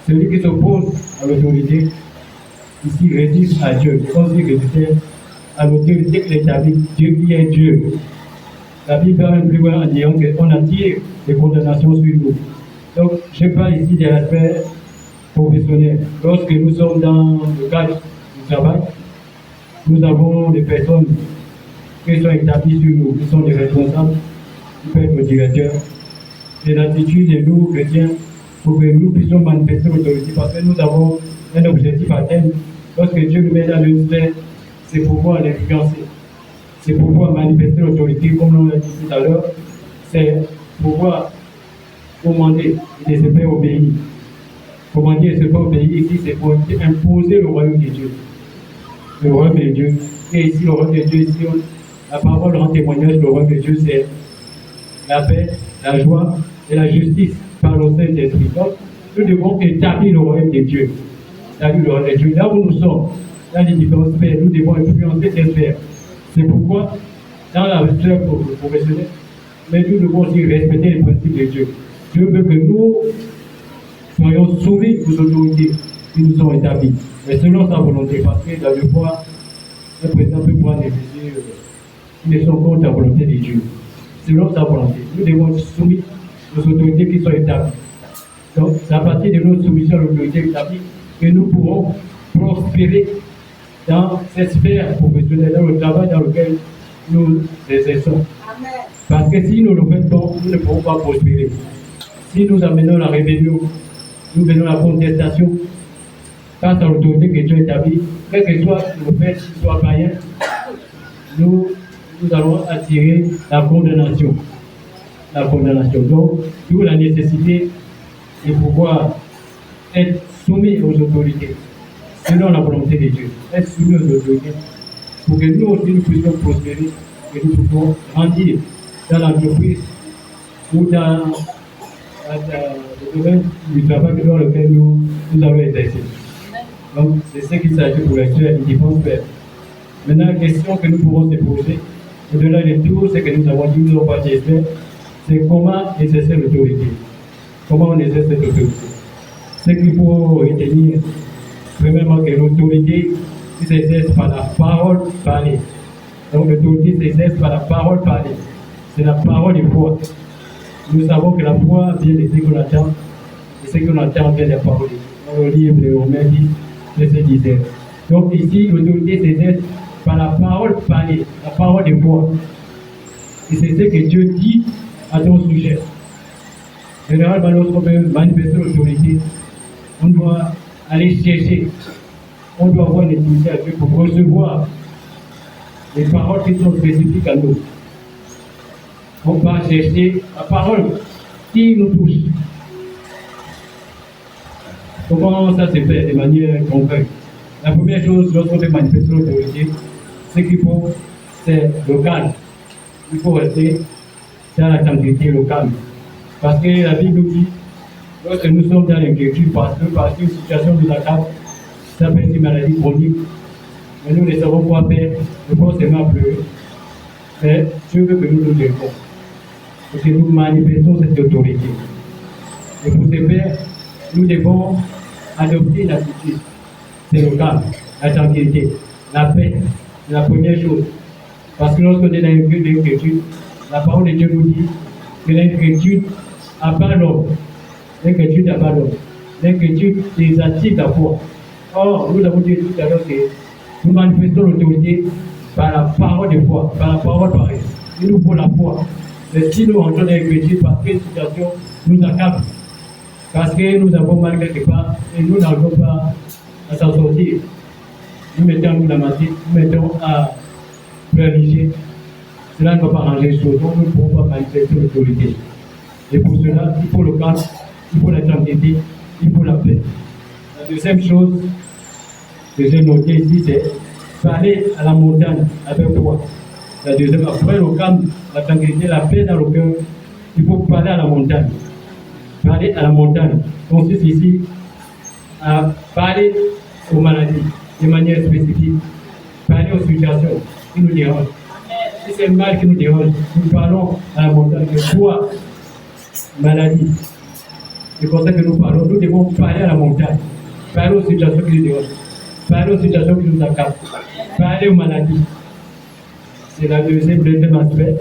celui qui s'oppose à l'autorité, ici résiste à Dieu. Comme s'il résistait à l'autorité qu'il établit, Dieu qui est Dieu. La Bible va même plus loin en disant qu'on attire des condamnations sur nous. Donc, je parle ici de l'aspect professionnel. Lorsque nous sommes dans le cadre du travail, nous avons des personnes qui sont établies sur nous, qui sont des responsables, qui peuvent être le directeur. C'est l'attitude de nous, chrétiens, pour que nous puissions manifester l'autorité, parce que nous avons un objectif à atteindre. Lorsque Dieu nous met dans une sphère, c'est pour pouvoir l'influencer. c'est pouvoir manifester l'autorité, comme on l'a dit tout à l'heure, c'est pouvoir commander et se faire obéir. Commander et se faire obéir ici, c'est pour imposer le royaume de Dieu. Le royaume de Dieu. Et ici, le royaume de Dieu, ici, la parole rend témoignage, le royaume de Dieu, c'est la paix, la joie et la justice par le Saint-Esprit. Donc, nous devons établir le royaume de Dieu. Établir le royaume de Dieu. Là où nous sommes, dans les différentes sphères, nous devons influencer ces sphères. C'est pourquoi, dans la sphère professionnelle, mais nous devons aussi respecter les principes de Dieu. Dieu veut que nous soyons soumis aux autorités qui nous sont établies, mais selon sa volonté, parce que dans le fois, le président peut prendre des mesures qui ne sont contre la volonté de Dieu. Selon sa volonté, nous devons être soumis aux autorités qui sont établies. Donc, c'est à partir de notre soumission à l'autorité établie que nous pourrons prospérer dans cette sphère professionnelle, dans le travail dans lequel nous exerçons. Parce que si nous le faisons, nous ne pourrons pas prospérer. Si nous amenons la rébellion, nous menons la contestation face à l'autorité que Dieu établit, quel que soit le fait qu'il soit païen, nous allons attirer la condamnation. La condamnation. Donc, d'où la nécessité de pouvoir être soumis aux autorités, selon la volonté de Dieu. Être soumis aux autorités, pour que nous aussi nous puissions prospérer et nous puissions grandir dans l'entreprise ou dans le domaine du travail dans lequel nous allons exercer. Donc, c'est ce qu'il s'agit pour l'actuel et différentes sphères. Maintenant, la question que nous pourrons se poser, au-delà de tout ce que nous avons dit, nous n'avons pas dit, c'est comment exercer l'autorité. Comment on exerce cette autorité. Ce qu'il faut retenir, premièrement, que l'autorité s'exerce par la parole parlée. Donc, l'autorité s'exerce par la parole parlée. C'est la parole de foi. Nous savons que la foi vient de ce qu'on attend, et ce qu'on attend vient des paroles. Dans le livre de Romains dit, je se disais. Donc ici, l'autorité s'exerce par la parole parlée, la parole de foi. Et c'est ce que Dieu dit à ton sujet. Généralement, lorsqu'on veut manifester l'autorité, on doit aller chercher, on doit avoir une intimité avec Dieu pour recevoir les paroles qui sont spécifiques à nous. On va chercher la parole qui nous touche. Comment ça se fait de manière concrète? La première chose, lorsqu'on veut manifester l'autorité, ce qu'il faut, c'est le calme. Il faut rester dans la tranquillité, le calme. Parce que la Bible dit, lorsque nous sommes dans l'inquiétude, parce qu'une situation nous accable, ça peut être une maladie chronique, mais nous ne savons pas faire, nous pensons seulement pleurer. Mais Dieu veut que nous nous levons, et que nous manifestons cette autorité. Et pour ce faire, nous devons adopter l'attitude. C'est le calme, la tranquillité, la paix, c'est la première chose. Parce que lorsqu'on est dans une bulle d'inquiétude, la parole de Dieu nous dit que l'inquiétude abat l'homme. L'inquiétude abat l'homme. L'inquiétude désactive la foi. Or, nous avons dit tout à l'heure que nous manifestons l'autorité par la parole de foi, par la parole pareille. Il nous faut la foi. Mais si nous entrons dans l'inquiétude parce qu'une situation nous accable, parce que nous avons mal quelque part et nous n'arrivons pas à s'en sortir, nous mettons nous la maladie, nous mettons à planifier. Cela ne va pas ranger les choses, donc nous ne pouvons pas manifester l'autorité. Et pour cela, il faut le calme, il faut la tranquillité, il faut la paix. La deuxième chose que j'ai notée ici, c'est parler à la montagne avec foi. La deuxième, après le calme, la tranquillité, la paix dans le cœur, il faut parler à la montagne. Parler à la montagne consiste ici à parler aux maladies de manière spécifique, parler aux situations qui nous dérangent. Si c'est le mal qui nous dérange, nous parlons à la montagne de quoi maladie. C'est pour ça que nous parlons. Nous devons parler à la montagne, parler aux situations qui nous dérangent, parler aux situations qui nous accablent, parler aux maladies. C'est le deuxième aspect.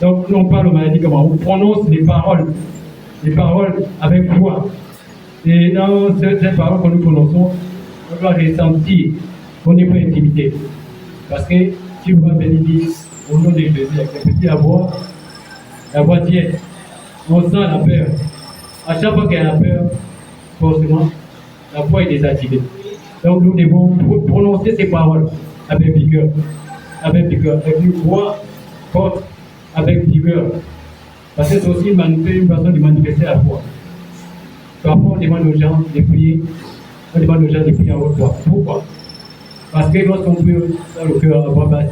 Donc, nous on parle aux maladies comment? On prononce les paroles avec foi. Et dans cette parole que nous prononçons, on doit ressentir qu'on n'est pas intimidé. Parce que si vous m'avez dit au nom de Jésus, avec la petite voix tiède, on sent la peur. À chaque fois qu'il y a la peur, forcément, la foi est désactivée. Donc nous devons prononcer ces paroles avec vigueur, avec vigueur, et puis croire forte avec vigueur. Parce que c'est aussi une façon de manifester la foi. Parfois, on demande aux gens de prier, on demande aux gens de prier en haute voix. Pourquoi? Parce que lorsqu'on prie dans le cœur à voix basse,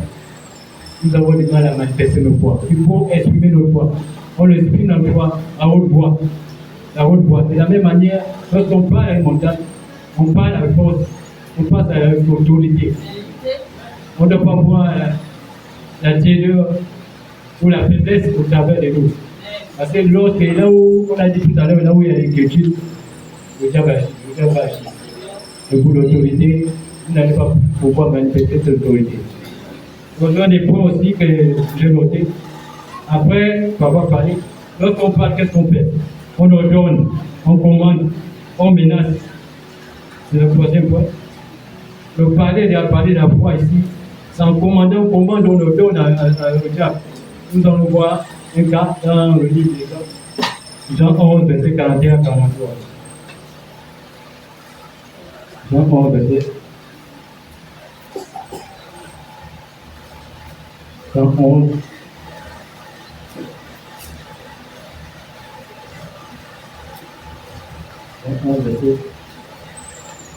nous avons du mal à manifester nos foi. Il faut exprimer nos foi. On l'exprime dans notre foi à haute voix. La haute voix. De la même manière, lorsqu'on parle à une montagne, on parle avec force, on parle avec autorité. On ne doit pas voir la tiédeur ou la faiblesse au travers de nous. Parce que lorsque là où on a dit tout à l'heure, là où il y a l'inquiétude, le diable agit. Et pour l'autorité, vous n'allez pas pouvoir manifester cette autorité. Donc, un des points aussi que j'ai noté, après avoir parlé, lorsqu'on parle, qu'est-ce qu'on fait? On ordonne, on commande, on menace. C'est le troisième point. Le parler de la foi ici, c'est en commandant, on commande, on ordonne au diable. Nous allons voir un cas dans le livre des Actes, Jean 11, verset 41 à 43. Jean 11, verset 11. Jean 11, verset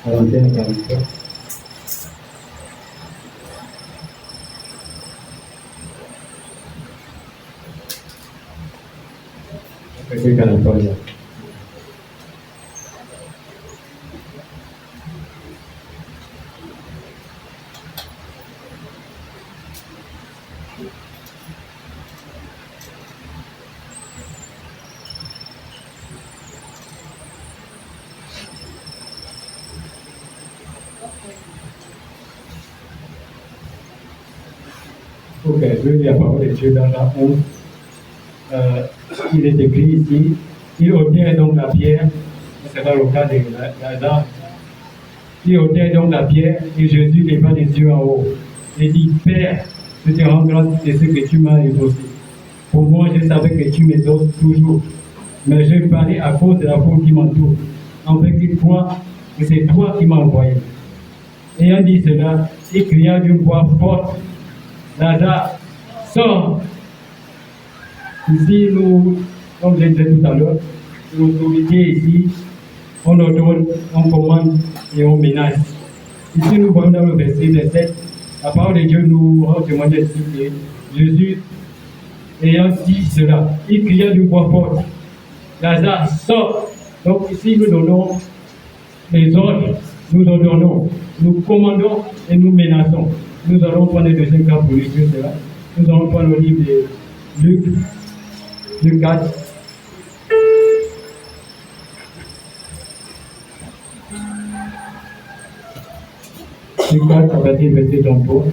41 à 43. Verset 43. Ok, je lis la parole de Dieu dans la 11. Il est écrit ici, il ôtait donc la pierre, c'est dans le cas de Lazare, il ôtait donc la pierre et Jésus leva les yeux en haut et dit, Père, je te rends grâce de ce que tu m'as exaucé. Pour moi, je savais que tu m'exauces toujours, mais je parlais à cause de la foule qui m'entoure, en fait qu'il croit que c'est toi qui m'as envoyé. Ayant dit cela, il cria d'une voix forte, Lazare, sors! Ici, nous, comme je l'ai dit tout à l'heure, l'autorité ici, on ordonne, on commande et on menace. Ici, nous voyons dans le verset 27, la parole de Dieu nous rend témoignage ici que Jésus, ayant dit cela, il cria d'une voix forte, Lazare, sors! Donc ici, nous donnons les ordres, nous ordonnons, nous commandons et nous menaçons. Nous allons prendre le deuxième cas pour illustrer cela. Nous allons prendre le livre de Luc 4. Luc 4, à partir du verset 33.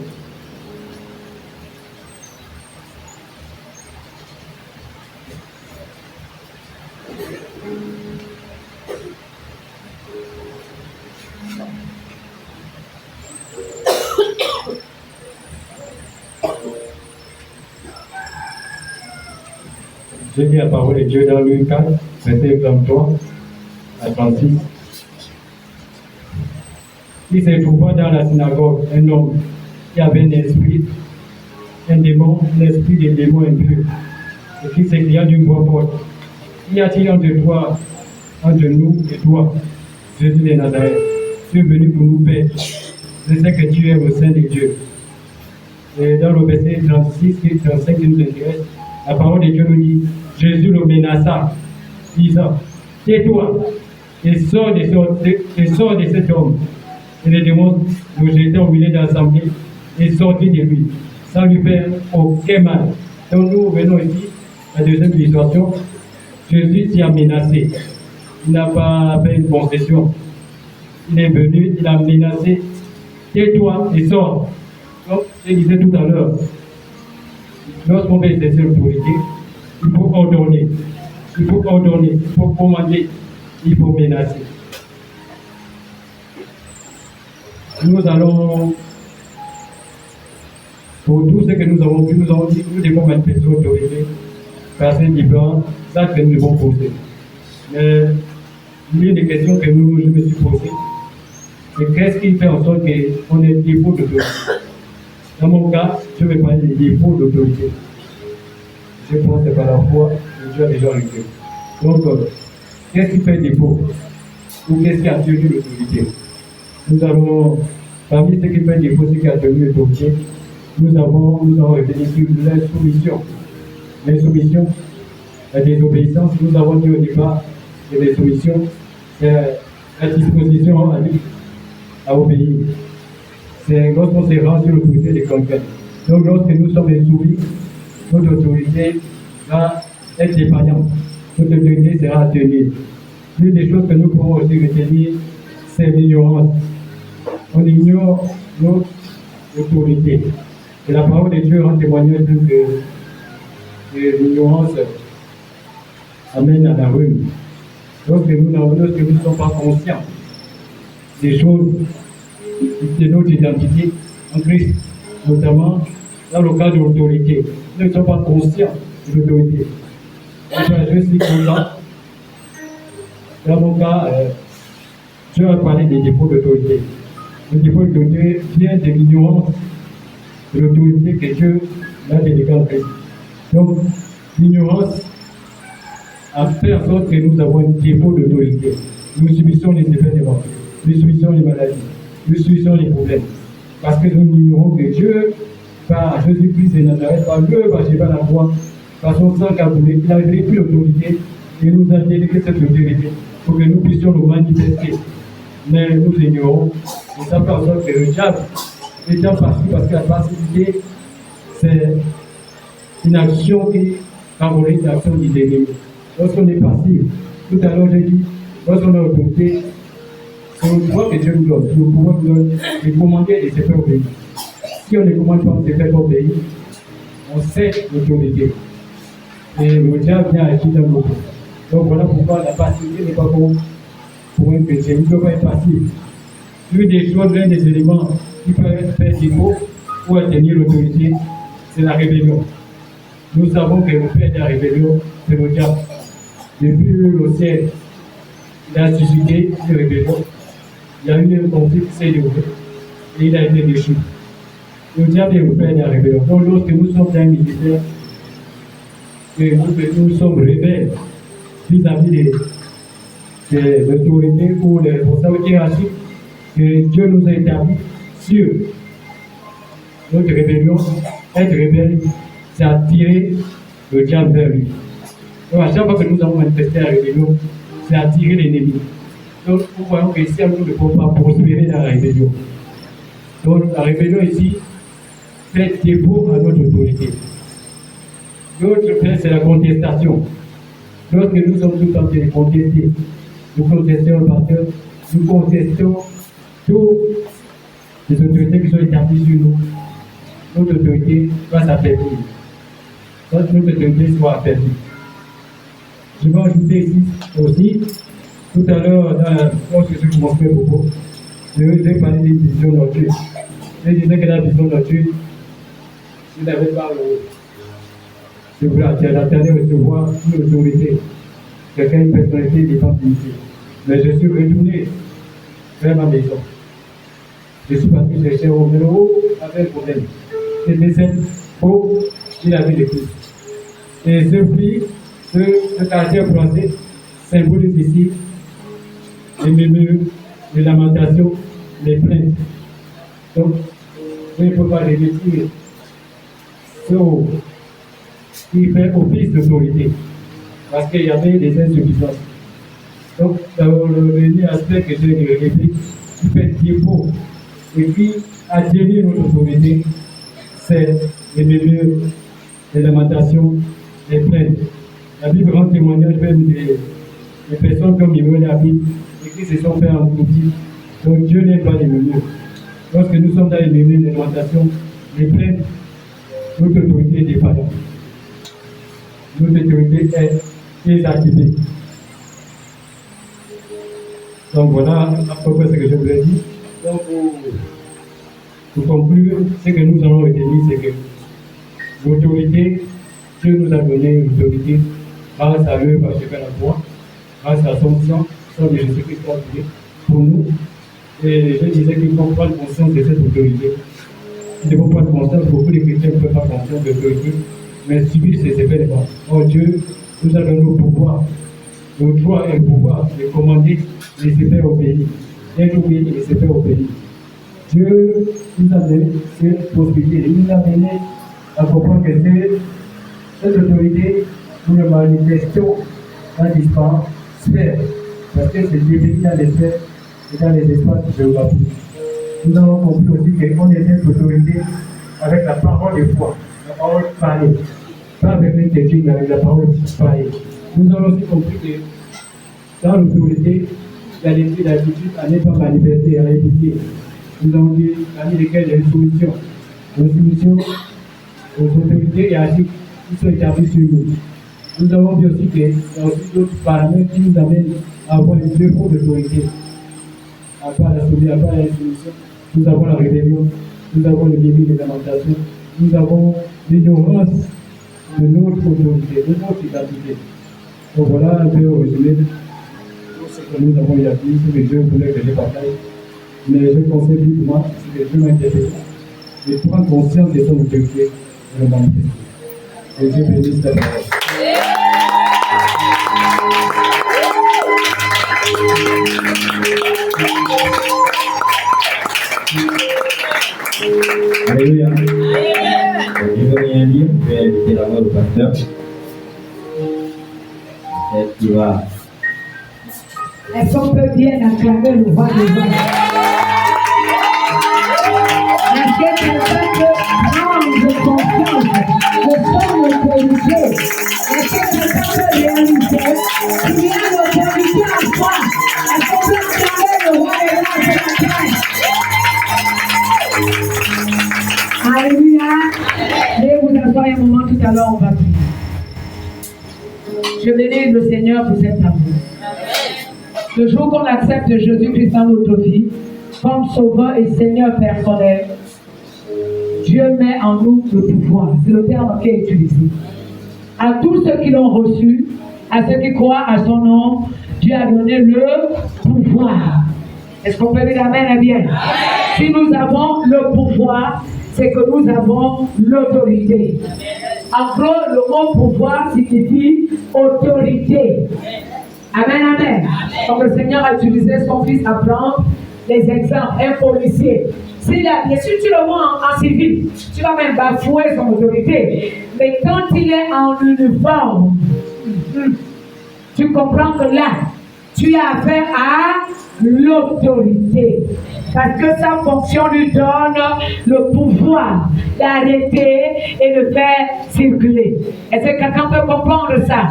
Je lis la parole de Dieu dans Luc 4, verset 33 à 36. Il se trouva dans la synagogue un homme qui avait un esprit de démon impur, et qui s'écria d'une voix forte, y a-t-il entre nous et toi, Jésus de Nazareth? Tu es venu pour nous paix. Je sais que tu es le Saint de Dieu. Et dans le verset 36 et 35 qui nous intéresse, la parole de Dieu nous dit, Jésus le menaça, disant, tais-toi et sors de cet homme. Et les démons le jetaient au milieu de l'assemblée et sortit de lui, sans lui faire aucun mal. Donc nous venons ici, la deuxième illustration, Jésus s'y a menacé. Il n'a pas fait une concession. Il est venu, il a menacé, tais-toi et sors. Donc, je disais tout à l'heure, lorsqu'on veut exercer l'autorité, il faut ordonner, il faut commander, il faut menacer. Nous allons, pour tout ce que nous avons vu, nous avons dit que nous devons manifester l'autorité, parce que différents actes que nous devons poser. Mais l'une des questions que je me suis posée, c'est qu'est-ce qui fait en sorte qu'on ait défaut d'autorité? Dans mon cas, je vais parler des défauts d'autorité. Je pense que par la foi, Dieu a déjà réglé. Donc, qu'est-ce qui fait défaut? Ou qu'est-ce qui a tenu l'autorité? Nous avons, parmi ce qui fait défaut, ce qui a tenu l'autorité, nous avons retenu sur l'insoumission. L'insoumission, la désobéissance, nous avons dit au départ que l'insoumission, c'est la disposition à obéir. C'est lorsqu'on se rend sur l'autorité de quelqu'un. Donc, lorsque nous sommes insoumis, notre autorité va être défaillante. Notre autorité sera atténuée. L'une des choses que nous pouvons aussi retenir, c'est l'ignorance. On ignore notre autorité. Et la parole de Dieu rend témoignage que l'ignorance amène à la ruine. Lorsque nous ne sommes pas conscients des choses de notre identité en Christ, notamment dans le cas de l'autorité. Nous ne sommes pas conscients de l'autorité. Je suis content. Dans mon cas, je vais parler des défauts d'autorité. Le défaut d'autorité vient de l'ignorance de l'autorité que Dieu a déléguée en Christ. Donc, l'ignorance a fait en sorte que nous avons un défaut d'autorité. Nous subissons les effets des morts, nous subissons les maladies, nous subissons les problèmes. Parce que nous ignorons que Dieu, par Jésus-Christ de Nazareth, par l'œuvre à Jéhovah la croix, par son sang caboulé, il a révélé plus l'autorité et nous a délégué cette autorité pour que nous puissions nous manifester. Mais nous ignorons, et ça fait en sorte que le diable étant passif, parce que la passivité, c'est une action qui favorise l'action du déni. Lorsqu'on est passif, tout à l'heure j'ai dit, lorsqu'on a l'autorité, c'est le pouvoir que Dieu nous donne, le pouvoir nous donne de commander et de se faire obéir. Si on ne commande pas, on se fait obéir, on sait l'autorité. Et le diable vient agir dans nos vies. Donc voilà pourquoi la passivité n'est pas bon pour un chrétien. Il ne peut pas être passif. L'une des choses, l'un des éléments qui peut faire défaut pour atteindre l'autorité, c'est la rébellion. Nous savons que le père de la rébellion, c'est le diable. Depuis le ciel, il a suscité une rébellion. Il y a eu un conflit qui s'est déroulé et il a été déchu. Le diable est le père de la rébellion. Donc lorsque nous sommes dans un ministère, que nous sommes rebelles vis-à-vis des autorités ou des responsables hiérarchiques que Dieu nous a établis sur notre rébellion, être rebelle, c'est attirer le diable vers lui. Donc à chaque fois que nous avons manifesté la rébellion, c'est attirer l'ennemi. Donc nous voyons que ici, nous ne pouvons pas prospérer dans la rébellion. Donc la rébellion ici fait défaut à notre autorité. L'autre fait, c'est la contestation. Lorsque nous sommes tout en train de contester, nous contestons le pasteur, nous contestons toutes les autorités qui sont établies sur nous. Notre autorité va s'affaiblir. Notre autorité soit affaiblie. Je vais ajouter ici aussi, tout à l'heure, lorsque je commençais beaucoup, je vais parler des visions nocturnes. Je disais que la vision nocturne, je n'avais pas je voulais attendre recevoir une autorité, quelqu'un, une personnalité d'évangélisation. Mais je suis retourné vers ma maison. Je suis parti chercher au numéro avec un problème. C'était cette peau qu'il avait l'écrit. Et ce prix, ce caractère français symbolise ici les murmures, les lamentations, les plaintes. Donc, il ne faut pas les retirer. Qui fait office d'autorité, parce qu'il y avait des insuffisances. Donc, le dernier aspect que j'ai relevé, qui fait défaut et qui atténue notre autorité, c'est les murmures, les lamentations, les plaintes. La Bible rend témoignage même des personnes qui ont murmuré la Bible et qui se sont fait engloutir. Donc, Dieu n'aime pas les murmures. Lorsque nous sommes dans les murmures, les lamentations, les plaintes, notre autorité est défaillante. Notre autorité est désactivée. Donc voilà à peu près ce que je voulais dire. Donc pour conclure, ce que nous allons retenir, c'est que l'autorité, Dieu nous a donné l'autorité grâce à l'œuvre à Jéhovah la croix, grâce à son sang de Jésus-Christ pour nous. Et je disais qu'il faut prendre conscience de cette autorité. Nous devons prendre conscience, beaucoup de chrétiens ne peuvent pas conscience de l'autorité, mais subir ces effets de mort. Oh Dieu nous a donné le pouvoir, le droit et le pouvoir de commander les effets au pays, d'être au pays et les effets au pays. Dieu nous a donné cette possibilité, il nous a donné à comprendre que cette autorité, nous la manifestons dans différentes sphères, parce que c'est défini dans les sphères et dans les espaces géographiques. Nous avons compris aussi qu'on est cette autorité avec la parole de foi, la parole parlée, pas avec les techniques, mais avec la parole parlée. Nous avons aussi compris que dans l'autorité, il y a des attitudes à ne pas manifester, à éviter. Nous avons dit, parmi lesquelles il y a une soumission. Une soumission aux autorités hiérarchiques qui sont établies sur nous. Nous avons vu aussi qu'il y a aussi d'autres paramètres qui nous amènent à avoir une deux formes d'autorité. À part la soumission, à part la soumission, nous avons la rébellion, nous avons le début des lamentations, nous avons l'ignorance de notre autorité, de notre identité. Donc voilà un peu au résumé de ce que nous avons eu à dire, ce que Dieu voulait que je partage. Mais je conseille vivement, si les Dieu m'interpellent, de prendre conscience de son autorité et de manifester. Et Dieu bénisse ta parole. Alléluia. Je ne veux rien dire, je vais inviter d'abord le pasteur. Est-ce qu'il va? Est-ce qu'on peut bien acclamer le roi des hommes? Est-ce que quelqu'un peut prendre confiance de son autorité? Est-ce que quelqu'un peut réaliser qu'il y a l'autorité en soi? Est-ce qu'on peut acclamer le roi des hommes ce matin? Alléluia. Veuillez vous asseoir un moment, tout à l'heure on va prier. Je bénis le Seigneur pour cet amour. Le jour qu'on accepte Jésus-Christ dans notre vie, comme Sauveur et Seigneur personnel, Dieu met en nous le pouvoir. C'est le terme qui est utilisé. À tous ceux qui l'ont reçu, à ceux qui croient à son nom, Dieu a donné le pouvoir. Est-ce qu'on peut dire amen, bien? Si nous avons le pouvoir, c'est que nous avons l'autorité. En gros, le mot pouvoir signifie autorité. Amen, amen. Donc le Seigneur a utilisé son fils à prendre les exemples. Un policier, si tu le vois en civil, tu vas même bafouer son autorité. Mais quand il est en uniforme, tu comprends que là, tu as affaire à l'autorité. Parce que sa fonction lui donne le pouvoir d'arrêter et de faire circuler. Est-ce que quelqu'un peut comprendre ça?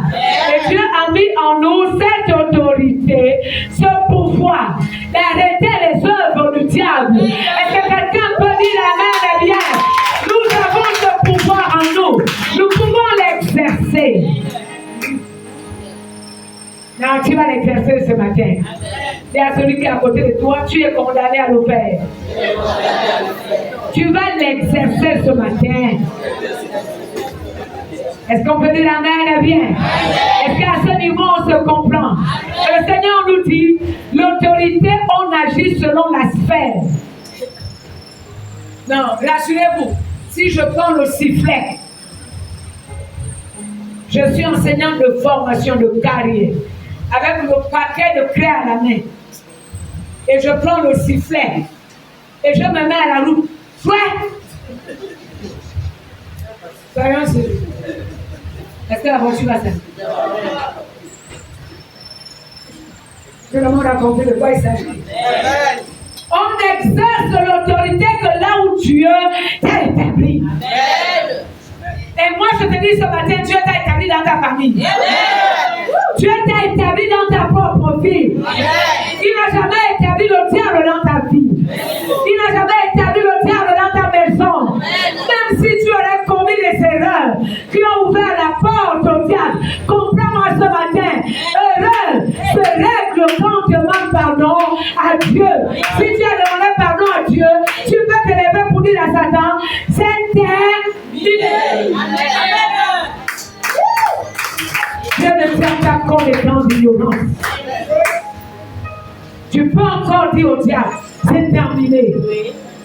Et Dieu a mis en nous cette autorité, ce pouvoir d'arrêter les œuvres du diable. Est-ce que quelqu'un peut dire amen? Eh bien, nous avons ce pouvoir en nous. Nous pouvons l'exercer. Non, tu vas l'exercer ce matin. Et à celui qui est à côté de toi, tu es condamné à le faire. Tu vas l'exercer ce matin. Est-ce qu'on peut dire amen? Bien. Est-ce qu'à ce niveau on se comprend? Le Seigneur nous dit, l'autorité, on agit selon la sphère. Non, rassurez-vous, si je prends le sifflet, je suis enseignante de formation de carrière, avec le paquet de clés à la main. Et je prends le sifflet. Et je me mets à la route. Fouet! Soyons sérieux. Est-ce que la voiture va s'arrêter? Tout le monde a compris de quoi il s'agit. On exerce l'autorité que là où Dieu t'a établi. Et moi je te dis ce matin, Dieu t'a établi dans ta famille. Dieu t'a établi dans ta propre vie. Il n'a jamais établi le diable dans ta vie. Il n'a jamais établi le diable dans ta maison. Même si tu aurais commis des erreurs qui ont ouvert la porte au diable, comprends-moi ce matin. Erreur se règle quand tu demandes pardon à Dieu. Si tu as demandé pardon à Dieu, tu peux te lever pour dire à Satan, c'est terminé. Dieu ne tient pas compte des plans d'ignorance. Tu peux encore dire au diable, c'est terminé.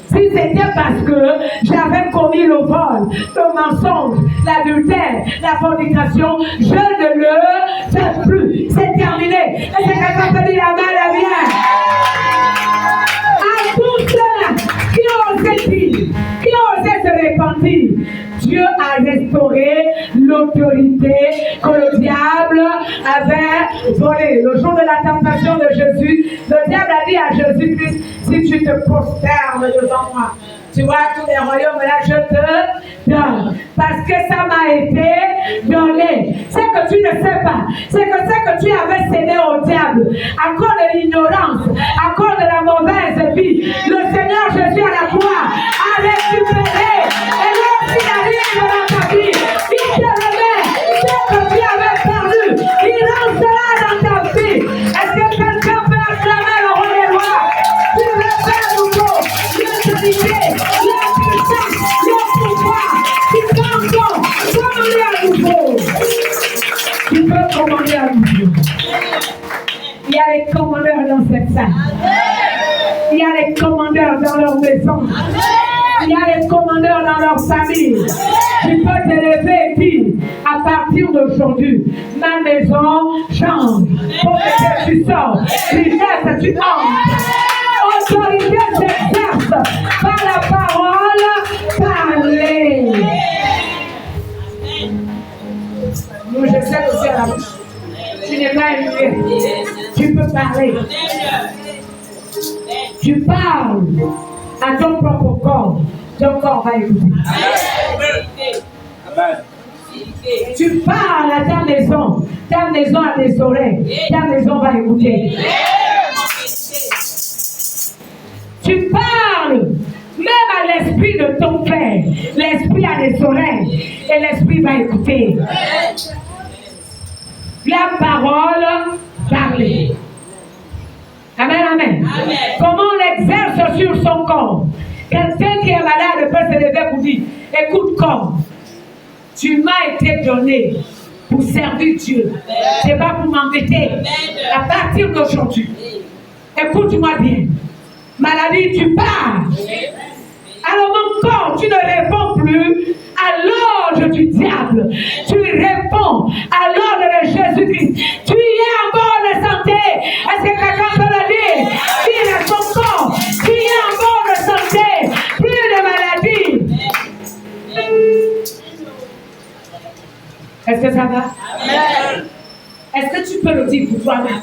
Si c'était parce que j'avais commis le vol, le mensonge, l'adultère, la fornication, je ne le fais plus. C'est terminé. Et c'est quelqu'un qui dit la main, la bien. À tous ceux qui ont osé dire, qui ont osé se repentir, Dieu a restauré l'autorité que le diable avait volée. Le jour de la tentation de Jésus, le diable a dit à Jésus-Christ, si tu te prosternes devant moi, tu vois tous les royaumes là, je te donne. Parce que ça m'a été donné. C'est que tu ne sais pas. C'est que tu avais cédé au diable. À cause de l'ignorance, à cause de la mauvaise vie, le Seigneur Jésus à la croix a récupéré. Et lorsqu'il arrive dans ta vie, il te remet ce que tu avais perdu. Il lancera dans ta vie. Est-ce que quelqu'un peut acclamer le roi des rois? Tu veux faire nouveau l'autorité, la puissance, le pouvoir. Tu peux encore commander à nouveau. Tu peux commander à nouveau. Il y a les commandeurs dans cette salle. Il y a les commandeurs dans leur maison. Il y a les commandeurs dans leur famille. Tu peux te lever et dire, à partir d'aujourd'hui, ma maison change. Pauvreté, tu sors. Richesse, tu entres. Autorité s'exerce par la parole parlée. Nous, je sais que c'est la bouche. Tu n'es pas élevé. Tu peux parler. Tu parles à ton propre corps. Ton corps va écouter. Tu parles à ta maison a des oreilles. Ta maison va écouter. Tu parles même à l'esprit de ton père. L'esprit a des oreilles et l'esprit va écouter. La parole parlée. Amen, amen. Amen. Comment on exerce sur son corps? Quelqu'un qui est malade peut se lever pour dire, écoute corps, tu m'as été donné pour servir Dieu. Ce n'est pas pour m'embêter. À partir d'aujourd'hui, écoute-moi bien. Maladie, tu pars. Alors mon corps, tu ne réponds plus à l'ordre du diable. Tu réponds à l'ordre de Jésus-Christ. Tu es en bonne santé. Est-ce que quelqu'un peut le dire? Dis à son corps, tu es en bonne santé. Plus de maladie. Est-ce que ça va? Amen. Est-ce que tu peux le dire pour toi-même?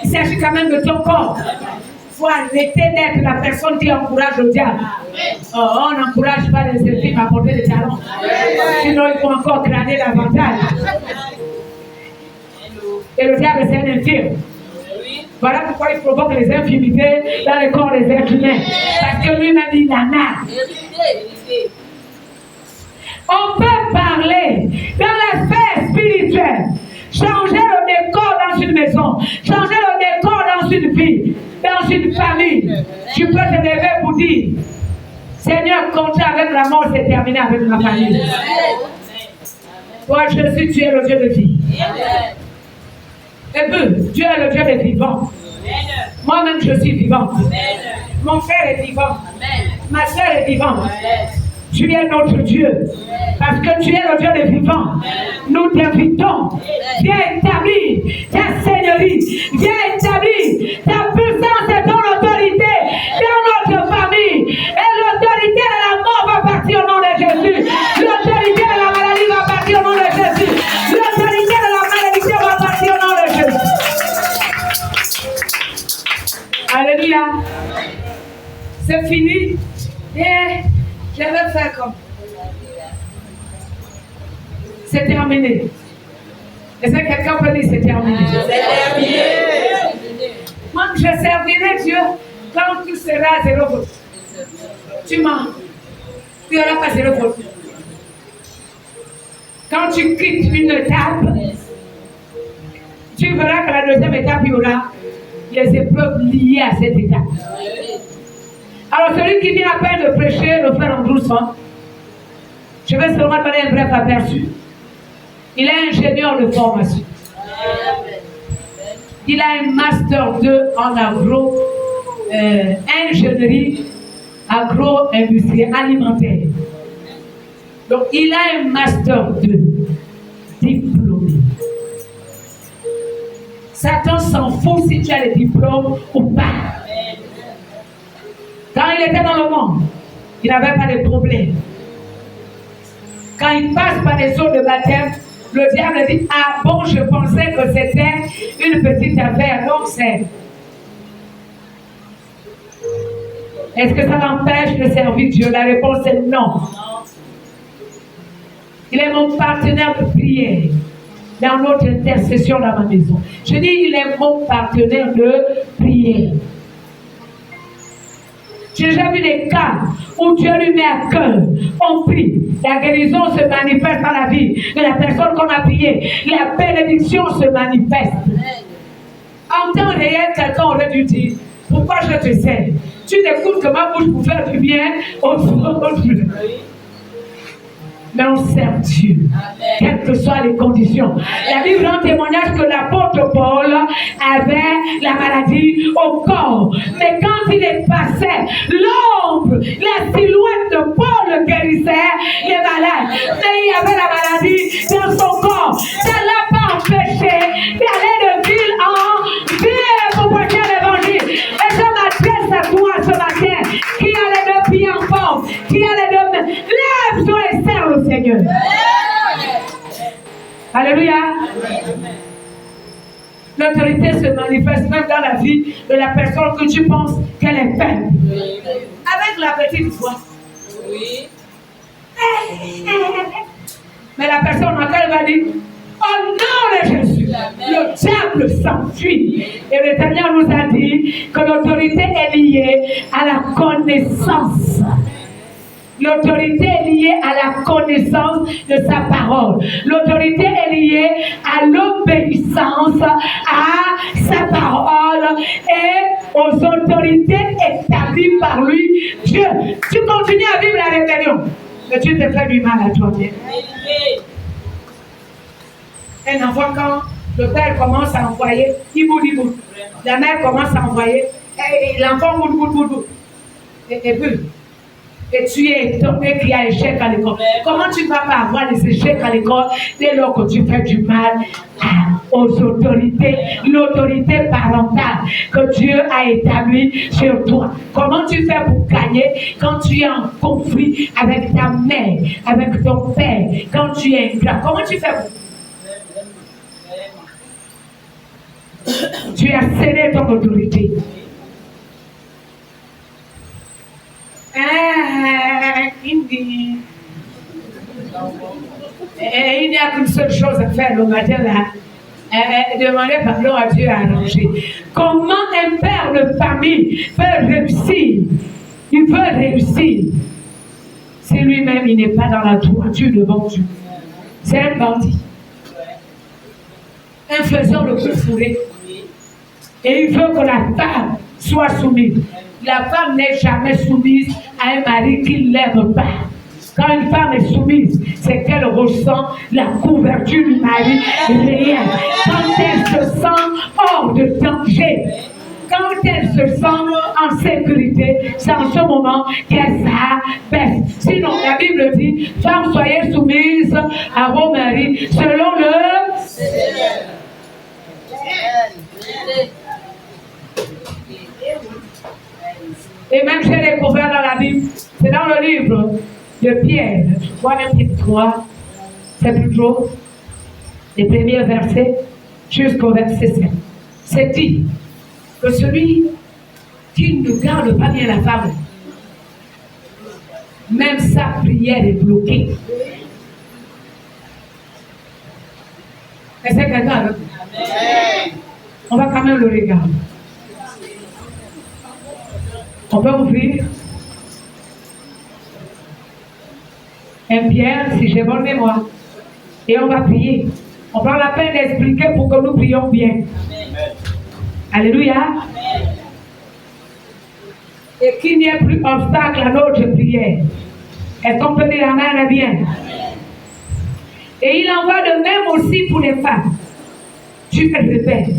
Il s'agit quand même de ton corps. Il faut arrêter d'être la personne qui encourage le diable. Oh, on n'encourage pas les infirmes à porter des talons. Sinon, il faut encore crâner davantage. Et le diable, c'est un infirme. Voilà pourquoi il provoque les infirmités dans le corps des êtres humains. Parce que lui-même, il en a. On peut parler dans la sphère spirituelle. Changer le décor dans une maison. Changer le décor dans une vie. Dans une famille. Tu peux te lever pour dire, Seigneur, compter avec la mort, c'est terminé avec ma famille. Toi, Jésus, tu es le Dieu de vie. Et puis, Dieu est le Dieu des vivants. Moi-même, je suis vivante. Mon frère est vivant. Ma soeur est vivante. Tu es notre Dieu. Parce que tu es le Dieu des vivants. Nous t'invitons. Viens établir ta seigneurie. Viens établir ta puissance et ton autorité dans notre famille. Et l'autorité de la mort va partir au nom de Jésus. L'autorité de la maladie va partir au nom de Jésus. L'autorité de la malédiction va partir au nom de Jésus. Alléluia. C'est fini. Et je vais faire comme. C'est terminé. Est-ce que quelqu'un peut dire c'est terminé? C'est terminé. Moi, je servirai Dieu quand tu seras à 0 volts. Tu mens. Tu n'auras pas 0 volts. Quand tu quittes une étape, tu verras que la deuxième étape, il y aura les épreuves liées à cette étape. Alors, celui qui vient à peine de prêcher, le faire en doucement, je vais seulement donner un bref aperçu. Il est ingénieur de formation. Il a un master 2 en agro ingénierie agro-industriel, alimentaire. Donc, il a un master 2, diplômé. Satan s'en fout si tu as le diplôme ou pas. Quand il était dans le monde, il n'avait pas de problème. Quand il passe par les eaux de baptême, le diable dit, ah bon, je pensais que c'était une petite affaire. Donc c'est. Est-ce que ça l'empêche de servir Dieu? La réponse est non. Il est mon partenaire de prière dans notre intercession dans ma maison. Je dis, il est mon partenaire de prière. J'ai déjà vu des cas où Dieu lui met à cœur, on prie, la guérison se manifeste dans la vie de la personne qu'on a priée, la bénédiction se manifeste. En temps réel, quelqu'un aurait dû dire, pourquoi je te sers? Tu n'écoutes que ma bouche pour faire du bien aux autres. Mais on sert Dieu, quelles que soient les conditions. La Bible rend témoignage que l'apôtre Paul avait la maladie au corps. Mais quand il est passé, l'ombre, la silhouette de Paul guérissait les malades. Mais il y avait la maladie dans son corps. Ça ne l'a pas empêché d'aller de ville en ville pour prêcher l'évangile. Et je m'adresse à toi ce matin, qui a les deux pieds en forme, qui a les deux mains. Lève-toi et serre le Seigneur. Alléluia. L'autorité se manifeste même dans la vie de la personne que tu penses qu'elle est faible. Avec la petite voix. Oui. Mais la personne à laquelle elle va dire, au nom de Jésus, le diable s'enfuit. Et le Seigneur nous a dit que l'autorité est liée à la connaissance. L'autorité est liée à la connaissance de sa parole. L'autorité est liée à l'obéissance à sa parole et aux autorités établies par lui. Dieu, tu continues à vivre la rébellion, mais tu te fais du mal à toi-même. Un enfant, quand le père commence à envoyer, il boude. La mère commence à envoyer, et l'enfant boude. Et puis, et tu es étonné qu'il y a échec à l'école. Comment tu ne vas pas avoir des échecs à l'école dès lors que tu fais du mal aux autorités, l'autorité parentale que Dieu a établie sur toi? Comment tu fais pour gagner quand tu es en conflit avec ta mère, avec ton père, quand tu es ingrat? Comment tu fais pour... Tu as cédé ton autorité. Il n'y a qu'une seule chose à faire le matin là. Demander pardon à Dieu à arranger. Comment un père de famille peut réussir? Il peut réussir si lui-même il n'est pas dans la droiture devant Dieu. C'est un bandit. Un faisant le coup fourré. Et il veut que la femme soit soumise. La femme n'est jamais soumise à un mari qui ne l'aime pas. Quand une femme est soumise, c'est qu'elle ressent la couverture du mari réel. Quand elle se sent hors de danger, quand elle se sent en sécurité, c'est en ce moment qu'elle s'abaisse. Sinon, la Bible dit, femmes, soyez soumises à vos maris selon le Seigneur. Et même j'ai découvert dans la Bible, c'est dans le livre de Pierre, 3, c'est plutôt les premiers versets jusqu'au verset 7. C'est dit que celui qui ne garde pas bien la femme, même sa prière est bloquée. Est-ce que quelqu'un on va quand même le regarder. On peut ouvrir un Pierre, si j'ai bonne mémoire, et on va prier. On prend la peine d'expliquer pour que nous prions bien. Amen. Alléluia. Amen. Et qu'il n'y ait plus obstacle à notre prière. Est-ce qu'on peut dire amen à bien? Amen. Et il en va de même aussi pour les femmes. Tu te répètes.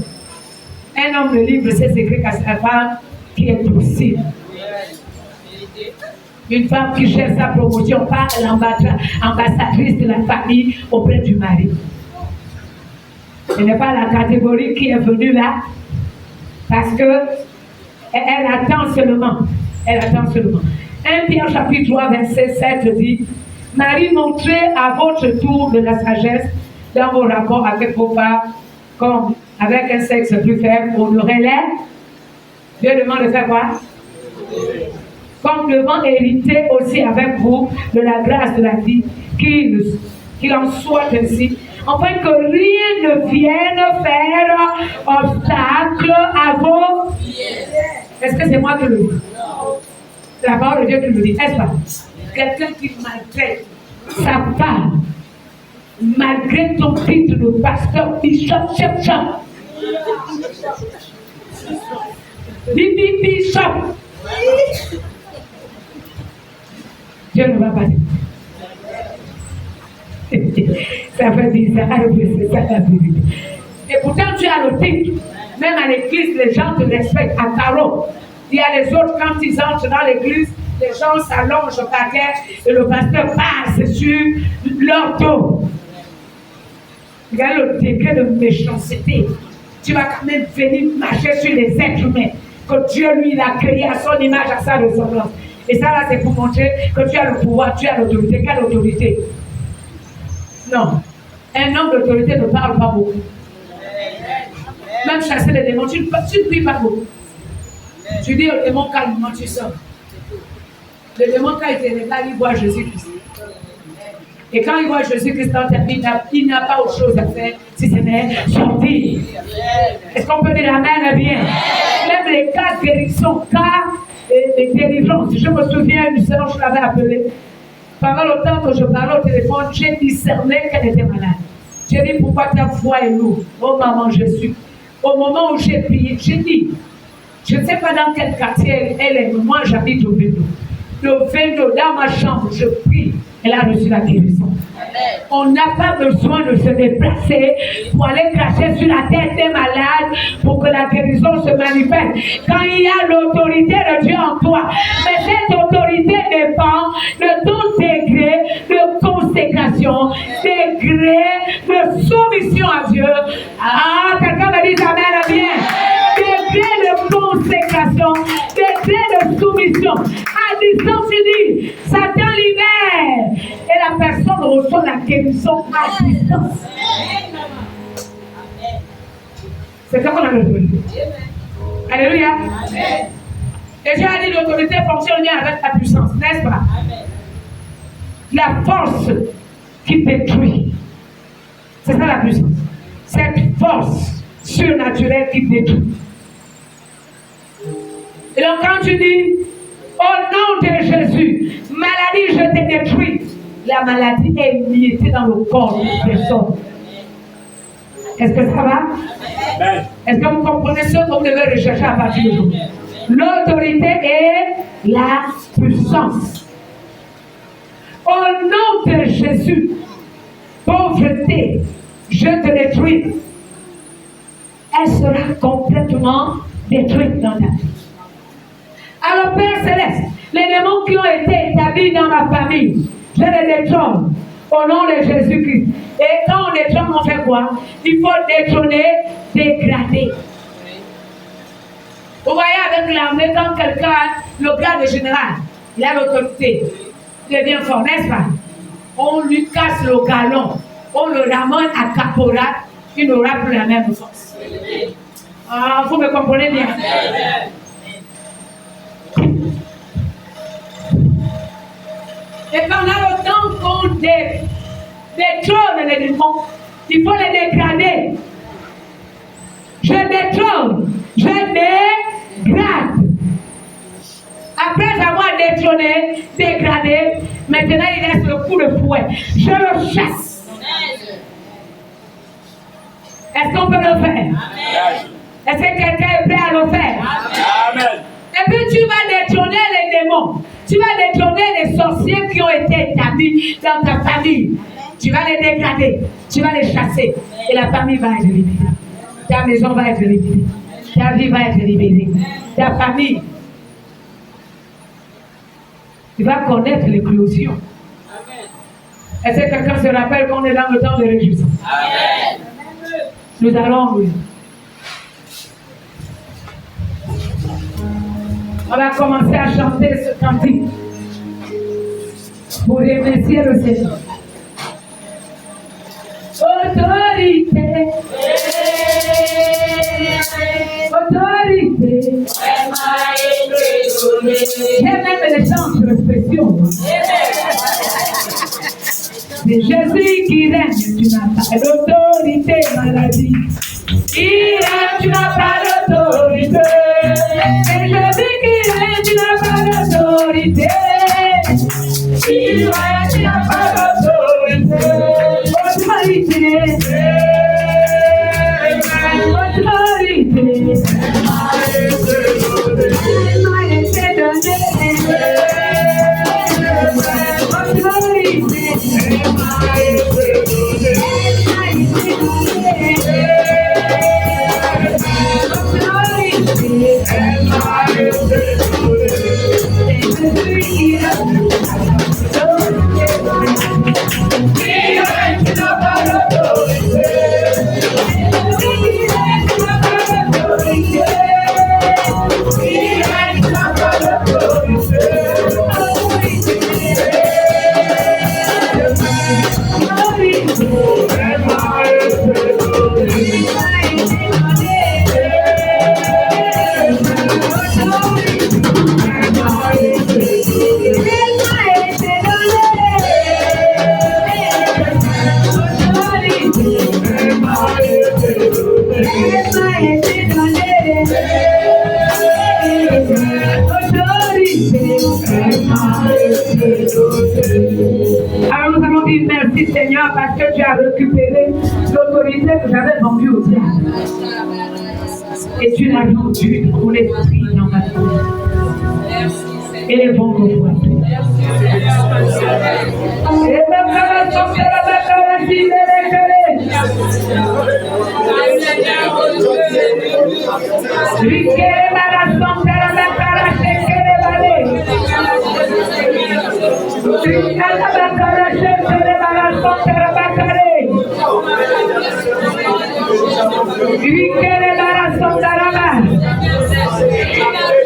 Un homme de livre sait s'écrire qu'à sa femme qui est possible. Une femme qui cherche sa promotion par l'ambassadrice de la famille auprès du mari. Ce n'est pas la catégorie qui est venue là parce que elle attend seulement. Elle attend seulement. 1 Pierre chapitre 3 verset 7 dit: Marie, montrez à votre tour de la sagesse dans vos rapports avec vos femmes, comme avec un sexe plus faible, honorez les. Dieu demande de faire quoi? Comme devant hériter aussi avec vous de la grâce de la vie, qu'il en soit ainsi, afin que rien ne vienne faire obstacle à vos. Est-ce que c'est moi qui le dis? C'est la parole de Dieu qui le dit, est-ce pas? Quelqu'un qui maltraite sa femme, malgré ton titre de pasteur, bishop, chef. Bishop. Dieu ne va pas dire. Ça fait bizarre, c'est ça la vérité. Et pourtant, tu as le titre. Même à l'église, les gens te respectent à carreau. Il y a les autres, quand ils entrent dans l'église, les gens s'allongent par terre et le pasteur passe sur leur dos. Il y a le degré de méchanceté. Tu vas quand même venir marcher sur les êtres humains que Dieu lui a créé à son image, à sa ressemblance. Et ça là, c'est pour montrer que tu as le pouvoir, tu as l'autorité. Quelle autorité? Non. Un homme d'autorité ne parle pas beaucoup. Même chasser les démons, tu ne pries pas beaucoup. Tu dis au démon calmement, tu sors. Le démon, quand il te regarde, il voit Jésus-Christ. Et quand il voit Jésus-Christ dans ta vie, il n'a pas autre chose à faire si ce n'est sortir. Est-ce qu'on peut dire amen bien? Même les cas de guérison, cas de délivrance. Je me souviens d'une sœur, je l'avais appelée. Pendant le temps que je parlais au téléphone, j'ai discerné qu'elle était malade. J'ai dit, pourquoi ta foi est lourde? Oh maman Jésus. Au moment où j'ai prié, j'ai dit, je ne sais pas dans quel quartier elle est, mais moi j'habite au Vélo. Le Vélo, dans ma chambre, je prie. Elle a reçu la guérison. On n'a pas besoin de se déplacer pour aller cracher sur la tête des malades pour que la guérison se manifeste. Quand il y a l'autorité de Dieu en toi, mais cette autorité dépend de ton degré de consécration, degré de soumission à Dieu. Ah, quelqu'un me dit amen, bien. Degré de consécration, degré de soumission. À distance, il dit, Satan libère. Et la personne reçoit la guérison à distance. C'est ça qu'on a besoin. Alléluia. Et Dieu a dit l'autorité fonctionne bien avec la puissance, n'est-ce pas? La force qui détruit. C'est ça la puissance. Cette force surnaturelle qui détruit. Et donc quand tu dis, au nom de Jésus, maladie, je t'ai détruite. La maladie est limitée dans le corps d'une personne. Est-ce que ça va? Est-ce que vous comprenez ce que vous devez rechercher à partir d'aujourd'hui? L'autorité et la puissance. Au nom de Jésus, pauvreté, je te détruis. Elle sera complètement détruite dans ta vie. Alors, Père Céleste, les démons qui ont été établis dans ma famille, je les détrône au nom de Jésus-Christ. Et quand on détrône, on fait quoi? Il faut détrôner, dégrader. Vous voyez avec l'armée, quand quelqu'un, le grade général, il a l'autorité, il devient fort, n'est-ce pas? On lui casse le galon, on le ramène à caporal, il n'aura plus la même force. Ah, vous me comprenez bien? Et pendant le temps qu'on détrône les démons, il faut les dégrader. Je détrône, je dégrade. Après avoir détrôné, dégradé, maintenant il reste le coup de fouet. Je le chasse. Est-ce qu'on peut le faire? Est-ce que quelqu'un est prêt à le faire? Amen. Et puis tu vas détrôner les démons. Tu vas détrôner les sorciers qui ont été établis dans ta famille. Tu vas les dégrader. Tu vas les chasser. Et la famille va être libérée. Ta maison va être libérée. Ta vie va être libérée. Ta famille. il va connaître l'éclosion. Est-ce que quelqu'un se rappelle qu'on est dans le temps de réjouissance? Amen. Nous allons, oui. On va commencer à chanter ce cantique pour remercier le Seigneur. Autorité, autorité. J'aime même les centres spéciaux. C'est Jésus qui règne, tu n'as pas d'autorité, maladie. Il règne, tu n'as pas d'autorité. C'est Jésus qui règne, tu n'as pas d'autorité. Il règne, tu n'as pas d'autorité. Autorité. Autorité. Alors nous allons dire merci Seigneur parce que tu as récupéré l'autorité que j'avais vendue au diable. Et tu l'as rendue dans mon esprit, dans ma vie. Et les vents revoient.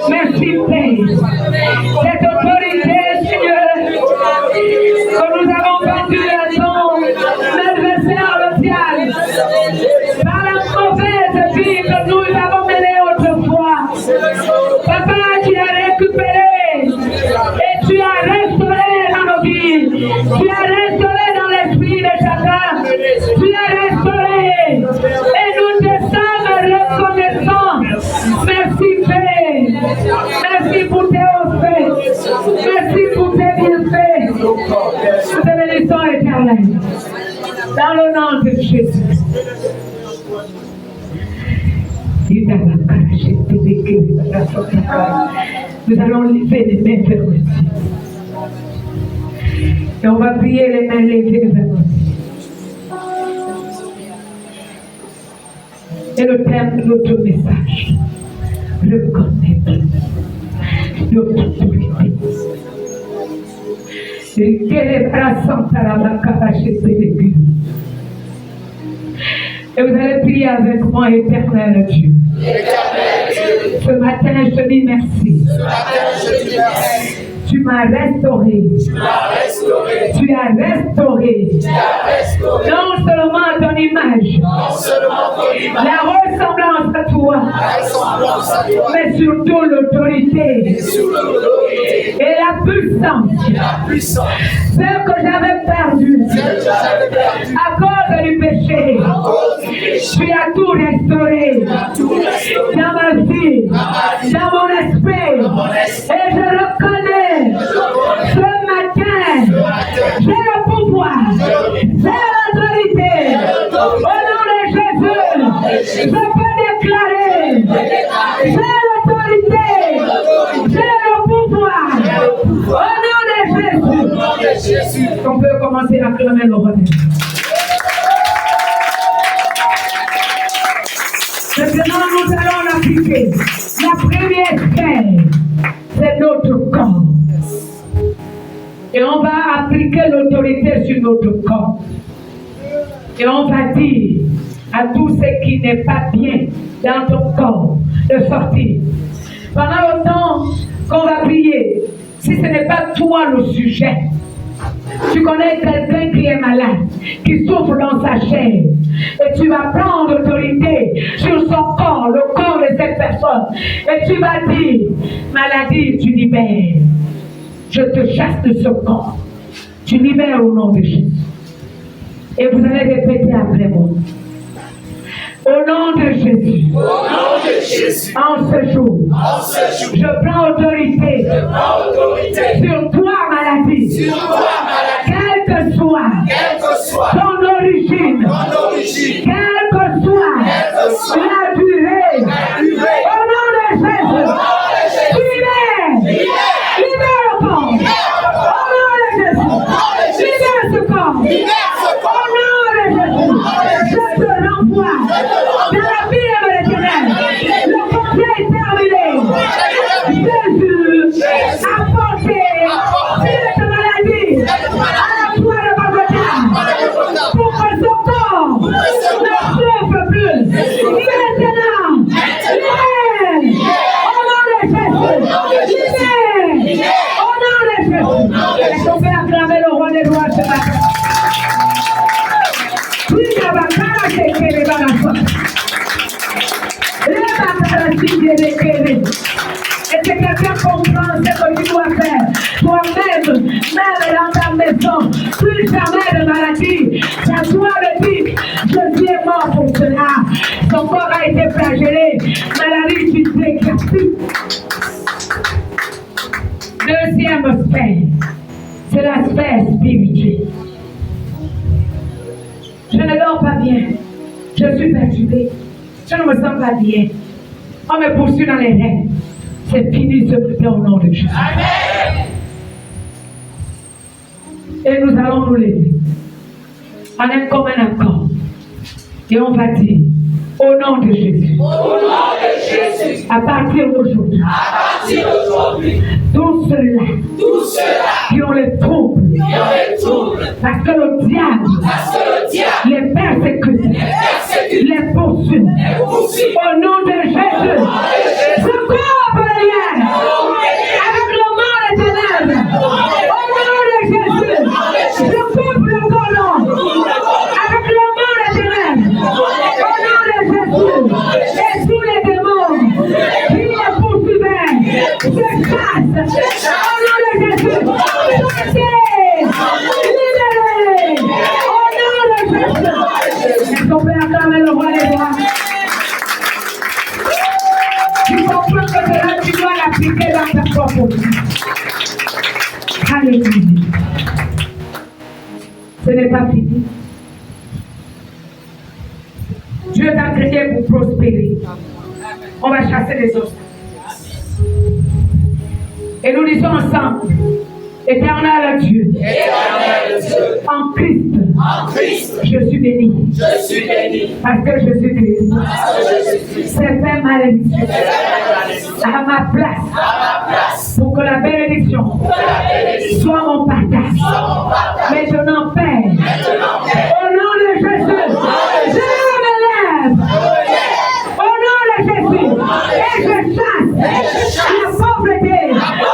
Merci Père. Cette autorité, Seigneur, que nous avons vendu à ton adversaire le diable par la mauvaise vie que nous avons menée autrefois. Papa, tu as récupéré et tu as restauré dans nos vies. Tu as restauré dans l'esprit de chacun. Tu as restauré et nous te sommes reconnaissants. Merci Père. Merci pour tes faits. Merci pour tes bienfaits. Nous te bénissons éternel. Dans le nom de Jésus. Nous allons lever les mains vers le ciel. Et on va prier les mains levées vers le ciel. Et le thème de notre message, reconnaître notre autorité. Et vous allez prier avec moi, éternel Dieu. Ce matin, je te dis merci. Tu m'as restauré. Tu as restauré. Non seulement à ton image, la ressemblance à toi, mais surtout l'autorité et la puissance. Ce que j'avais perdu à cause du péché, tu as tout restauré dans ma vie, dans mon esprit. Et je reconnais ce matin, j'ai le pouvoir, j'ai l'autorité. Au nom de Jésus, je peux déclarer, j'ai l'autorité, j'ai le pouvoir. Au nom de Jésus. On peut commencer à clamer le roi. Maintenant, nous allons l'appliquer. La première sphère, c'est notre corps. appliquer l'autorité sur notre corps. Et on va dire à tout ce qui n'est pas bien dans ton corps de sortir. Pendant le temps qu'on va prier, si ce n'est pas toi le sujet, tu connais quelqu'un qui est malade, qui souffre dans sa chair, et tu vas prendre l'autorité sur son corps, le corps de cette personne, et tu vas dire, maladie, tu libères. Je te chasse de ce corps. Tu libères au nom de Jésus. Et vous allez répéter après moi. Au nom de Jésus, en ce jour, je prends autorité sur toi, maladie, quelle que soit ton origine, quelle que soit la durée, au nom de Jésus, tu libères le corps, au nom de Jésus, libère ce corps, au nom de Jésus, je te renvoie. Dans la vie de l'éternel, le conseil est terminé. Jésus a porté cette maladie à la croix de Golgotha pour que ce corps ne souffre plus. Maintenant, libère au nom de Jésus. Libère au nom de Jésus. Est-ce qu'on peut acclamer le roi des rois ce matin? Oui, la bacana c'est que les balances. Et que quelqu'un comprend ce que tu dois faire. Toi-même, même dans ta maison, plus jamais de maladie. Ta joie me dit, Jésus est mort pour cela. Son corps a été flagellé. Maladie, tu t'éclaircis. Deuxième sphère, c'est la sphère spirituelle. Je ne dors pas bien. Je suis perturbée. Je ne me sens pas bien. On me poursuit dans les rêves. C'est fini ce matin au nom de Jésus. Amen. Et nous allons nous lever. On est comme un accord. Et on va dire, au nom de Jésus. Au nom de Jésus. À partir d'aujourd'hui. Tous ceux-là. Qui ont les troubles. Parce que le diable. Les persécute. Les poursuit. Au nom de Jésus. Je coupe les liens. Avec le mal et ténèbres. Au nom de Jésus. Je coupe le cordon. Avec le mal et ténèbres. Au nom de Jésus. Et tous les démons qui me poursuivaient. Je chasse. Au nom de Jésus. Sortez. Libérez. Au nom de Jésus. Est-ce qu'on peut acclamer le roi des rois? Tu comprends que cela, tu dois l'appliquer dans ta propre vie. Alléluia. Ce n'est pas fini. Dieu t'a créé pour prospérer. On va chasser les obstacles. Et nous disons ensemble, Éternel Dieu, en Christ, je suis béni. Parce que je suis Christ. C'est fait malédiction à ma place pour que la bénédiction soit mon partage. Maintenant, Père, au nom de Jésus, je me lève. Au nom de Jésus, et je chasse la pauvreté.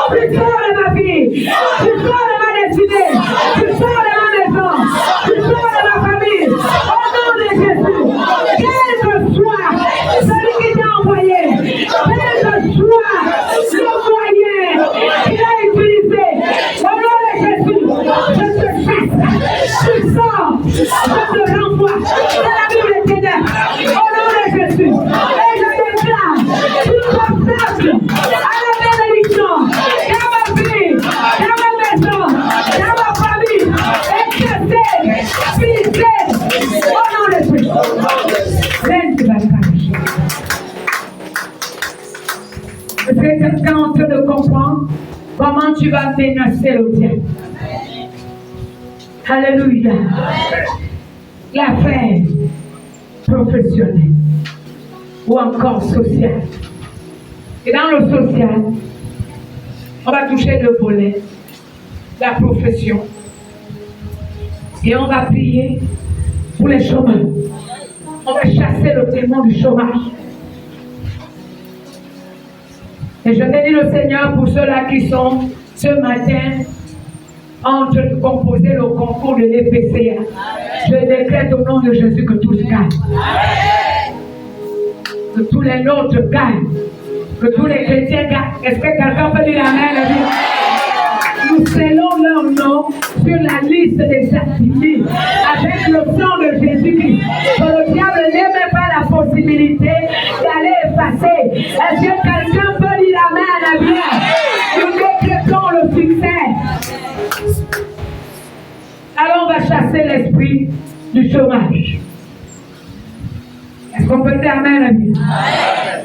Tu sors de ma vie, tu sors de ma destinée, tu sors de ma maison, tu sors de ma famille. Au nom de Jésus, quel que soit celui qui t'a envoyé, quel que soit le moyen qu'il a utilisé, au nom de Jésus, je te chasse, tu sors, je te renvoie dans la vie des ténèbres. Au nom de Jésus, et je déclare tout obstacle à la bénédiction dans ma vie, dans ma maison, dans ma famille, écrasé, brisé, au nom de Jésus. Viens, tu vas cacher. Est-ce que quelqu'un est en train de comprendre comment tu vas menacer le diable? Alléluia. L'affaire professionnelle ou encore sociale. Et dans le social, on va toucher deux volets, la profession Et on va prier pour les chômeurs. On va chasser le démon du chômage. Et je bénis le Seigneur pour ceux-là qui sont ce matin en train de composer le concours de l'EPCA. Je décrète au nom de Jésus que tous gagnent. Que tous les nôtres gagnent. Que tous les chrétiens gagnent. Est-ce que quelqu'un peut dire Amen? Nous scellons leur nom sur la liste des actifs avec le sang de Jésus-Christ. Que le diable n'ait même pas la possibilité d'aller effacer. Est-ce que quelqu'un peut dire Amen? Bien. Nous décrétons le succès. Alors on va chasser l'esprit du chômage. Est-ce qu'on peut dire Amen?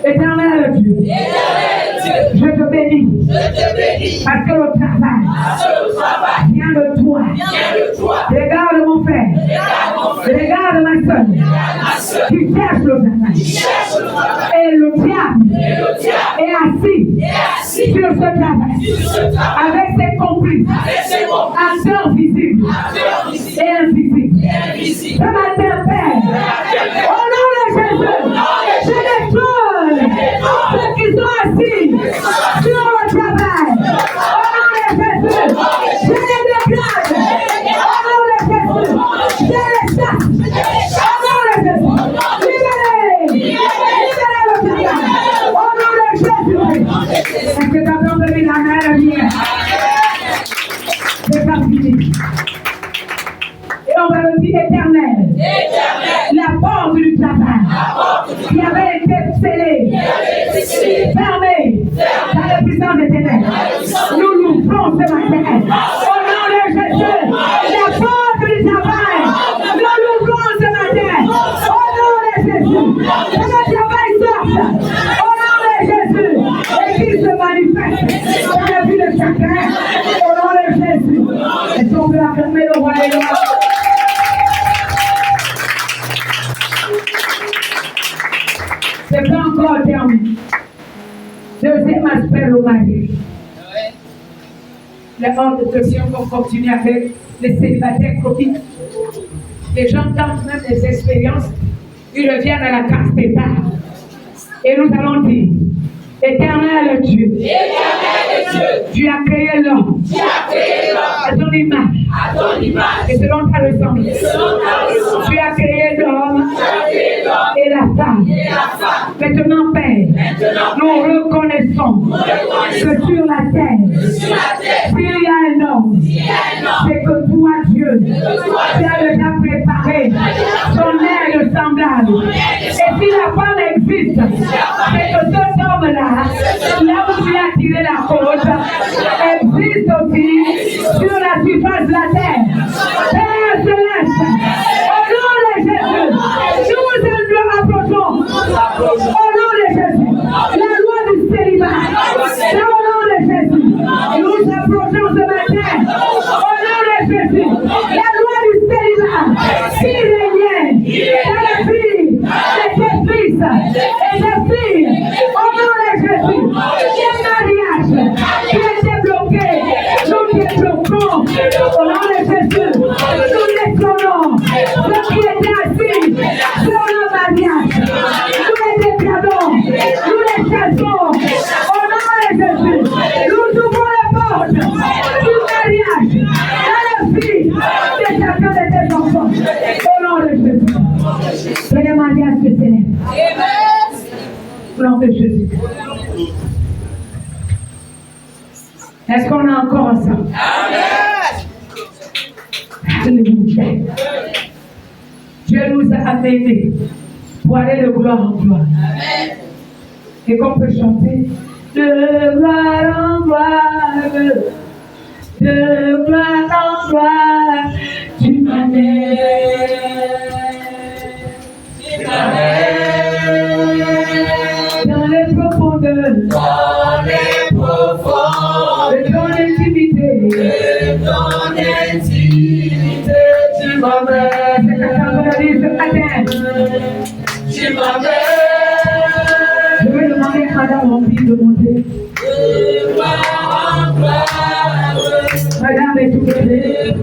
Éternel Dieu, je te bénis parce que le travail vient de toi. Regarde mon frère, regarde ma soeur qui cherche le travail. Et le diable est assis sur ce travail avec ses complices, acteurs visibles et invisibles. Ce matin, Père, au nom de Jésus, je détrône ceux qui sont assis sur le travail. Au nom de Jésus, je les dégrade. Au nom de Jésus, je les chasse. Au nom de Jésus, libérez le travail. Au nom de Jésus. Est-ce que quelqu'un peut dire Amen? Bien. C'est pas fini. Et on va le dire éternel. La porte du travail qui avait été scellée, fermée dans la puissance des ténèbres. Nous l'ouvrons ce matin. Au nom de Jésus, la porte du travail, nous l'ouvrons ce matin. Au nom de Jésus, que le travail sorte. Au nom de Jésus, et qu'il se manifeste dans la vie de chacun. Au nom de Jésus. Est-ce qu'on peut acclamer le roi des rois? C'est pas encore terminé. Deuxième aspect, le mariage. Les hors de question qu'on continue avec les célibataires chroniques. Les gens tentent même des expériences, ils reviennent à la case départ. Et nous allons dire, éternel Dieu, tu as créé l'homme à ton image et selon ta ressemblance. Tu as créé l'homme et la femme. Maintenant, Père, nous reconnaissons que sur la terre, s'il y a un homme, c'est que toi, Dieu, tu as déjà préparé son aide semblable. Et si la femme existe, c'est que cet homme-là, là où tu as tiré la côte, existe aussi sur la surface de la terre. Père céleste, au nom de Jésus, nous approchons. Au nom de Jésus, la loi du célibat. Au nom de Jésus, nous approchons ce matin. Au nom de Jésus, la loi du célibat qui régnait dans la vie de tes fils et des filles. Au nom de Jésus, les mariages qui étaient bloqués, nous débloquons. Au nom de Jésus, nous déclarons ceux qui étaient assis sur le mariage. Nous les déclarons, nous les chassons. Au nom de Jésus, nous ouvrons les portes du mariage dans la vie de chacun de tes enfants. Au nom de Jésus, que les mariages se célèbrent. Au nom de Jésus. Est-ce qu'on est encore ensemble? Alléluia. Dieu nous a amenés pour aller de gloire en gloire. Et qu'on peut chanter de gloire en gloire, de gloire en gloire, tu m'amènes. Dans les profondeurs, de ton intimité, tu m'amènes. C'est quelqu'un qui a dit ce matin. Tu m'amènes. Je vais demander à Madame Rempli de monter. Madame est tout belle.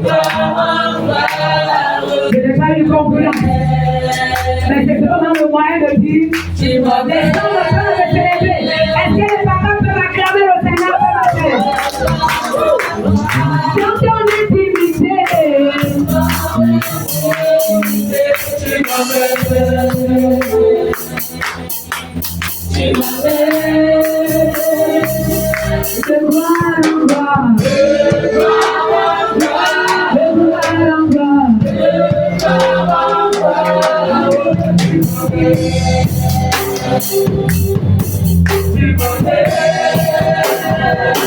concurrence. Mais c'est vraiment le moyen de dire, les gens ne peuvent me célébrer. Est-ce que les papas peuvent acclamer le Seigneur ce matin? Quand on est timidé, de gloire en gloire, de gloire en gloire.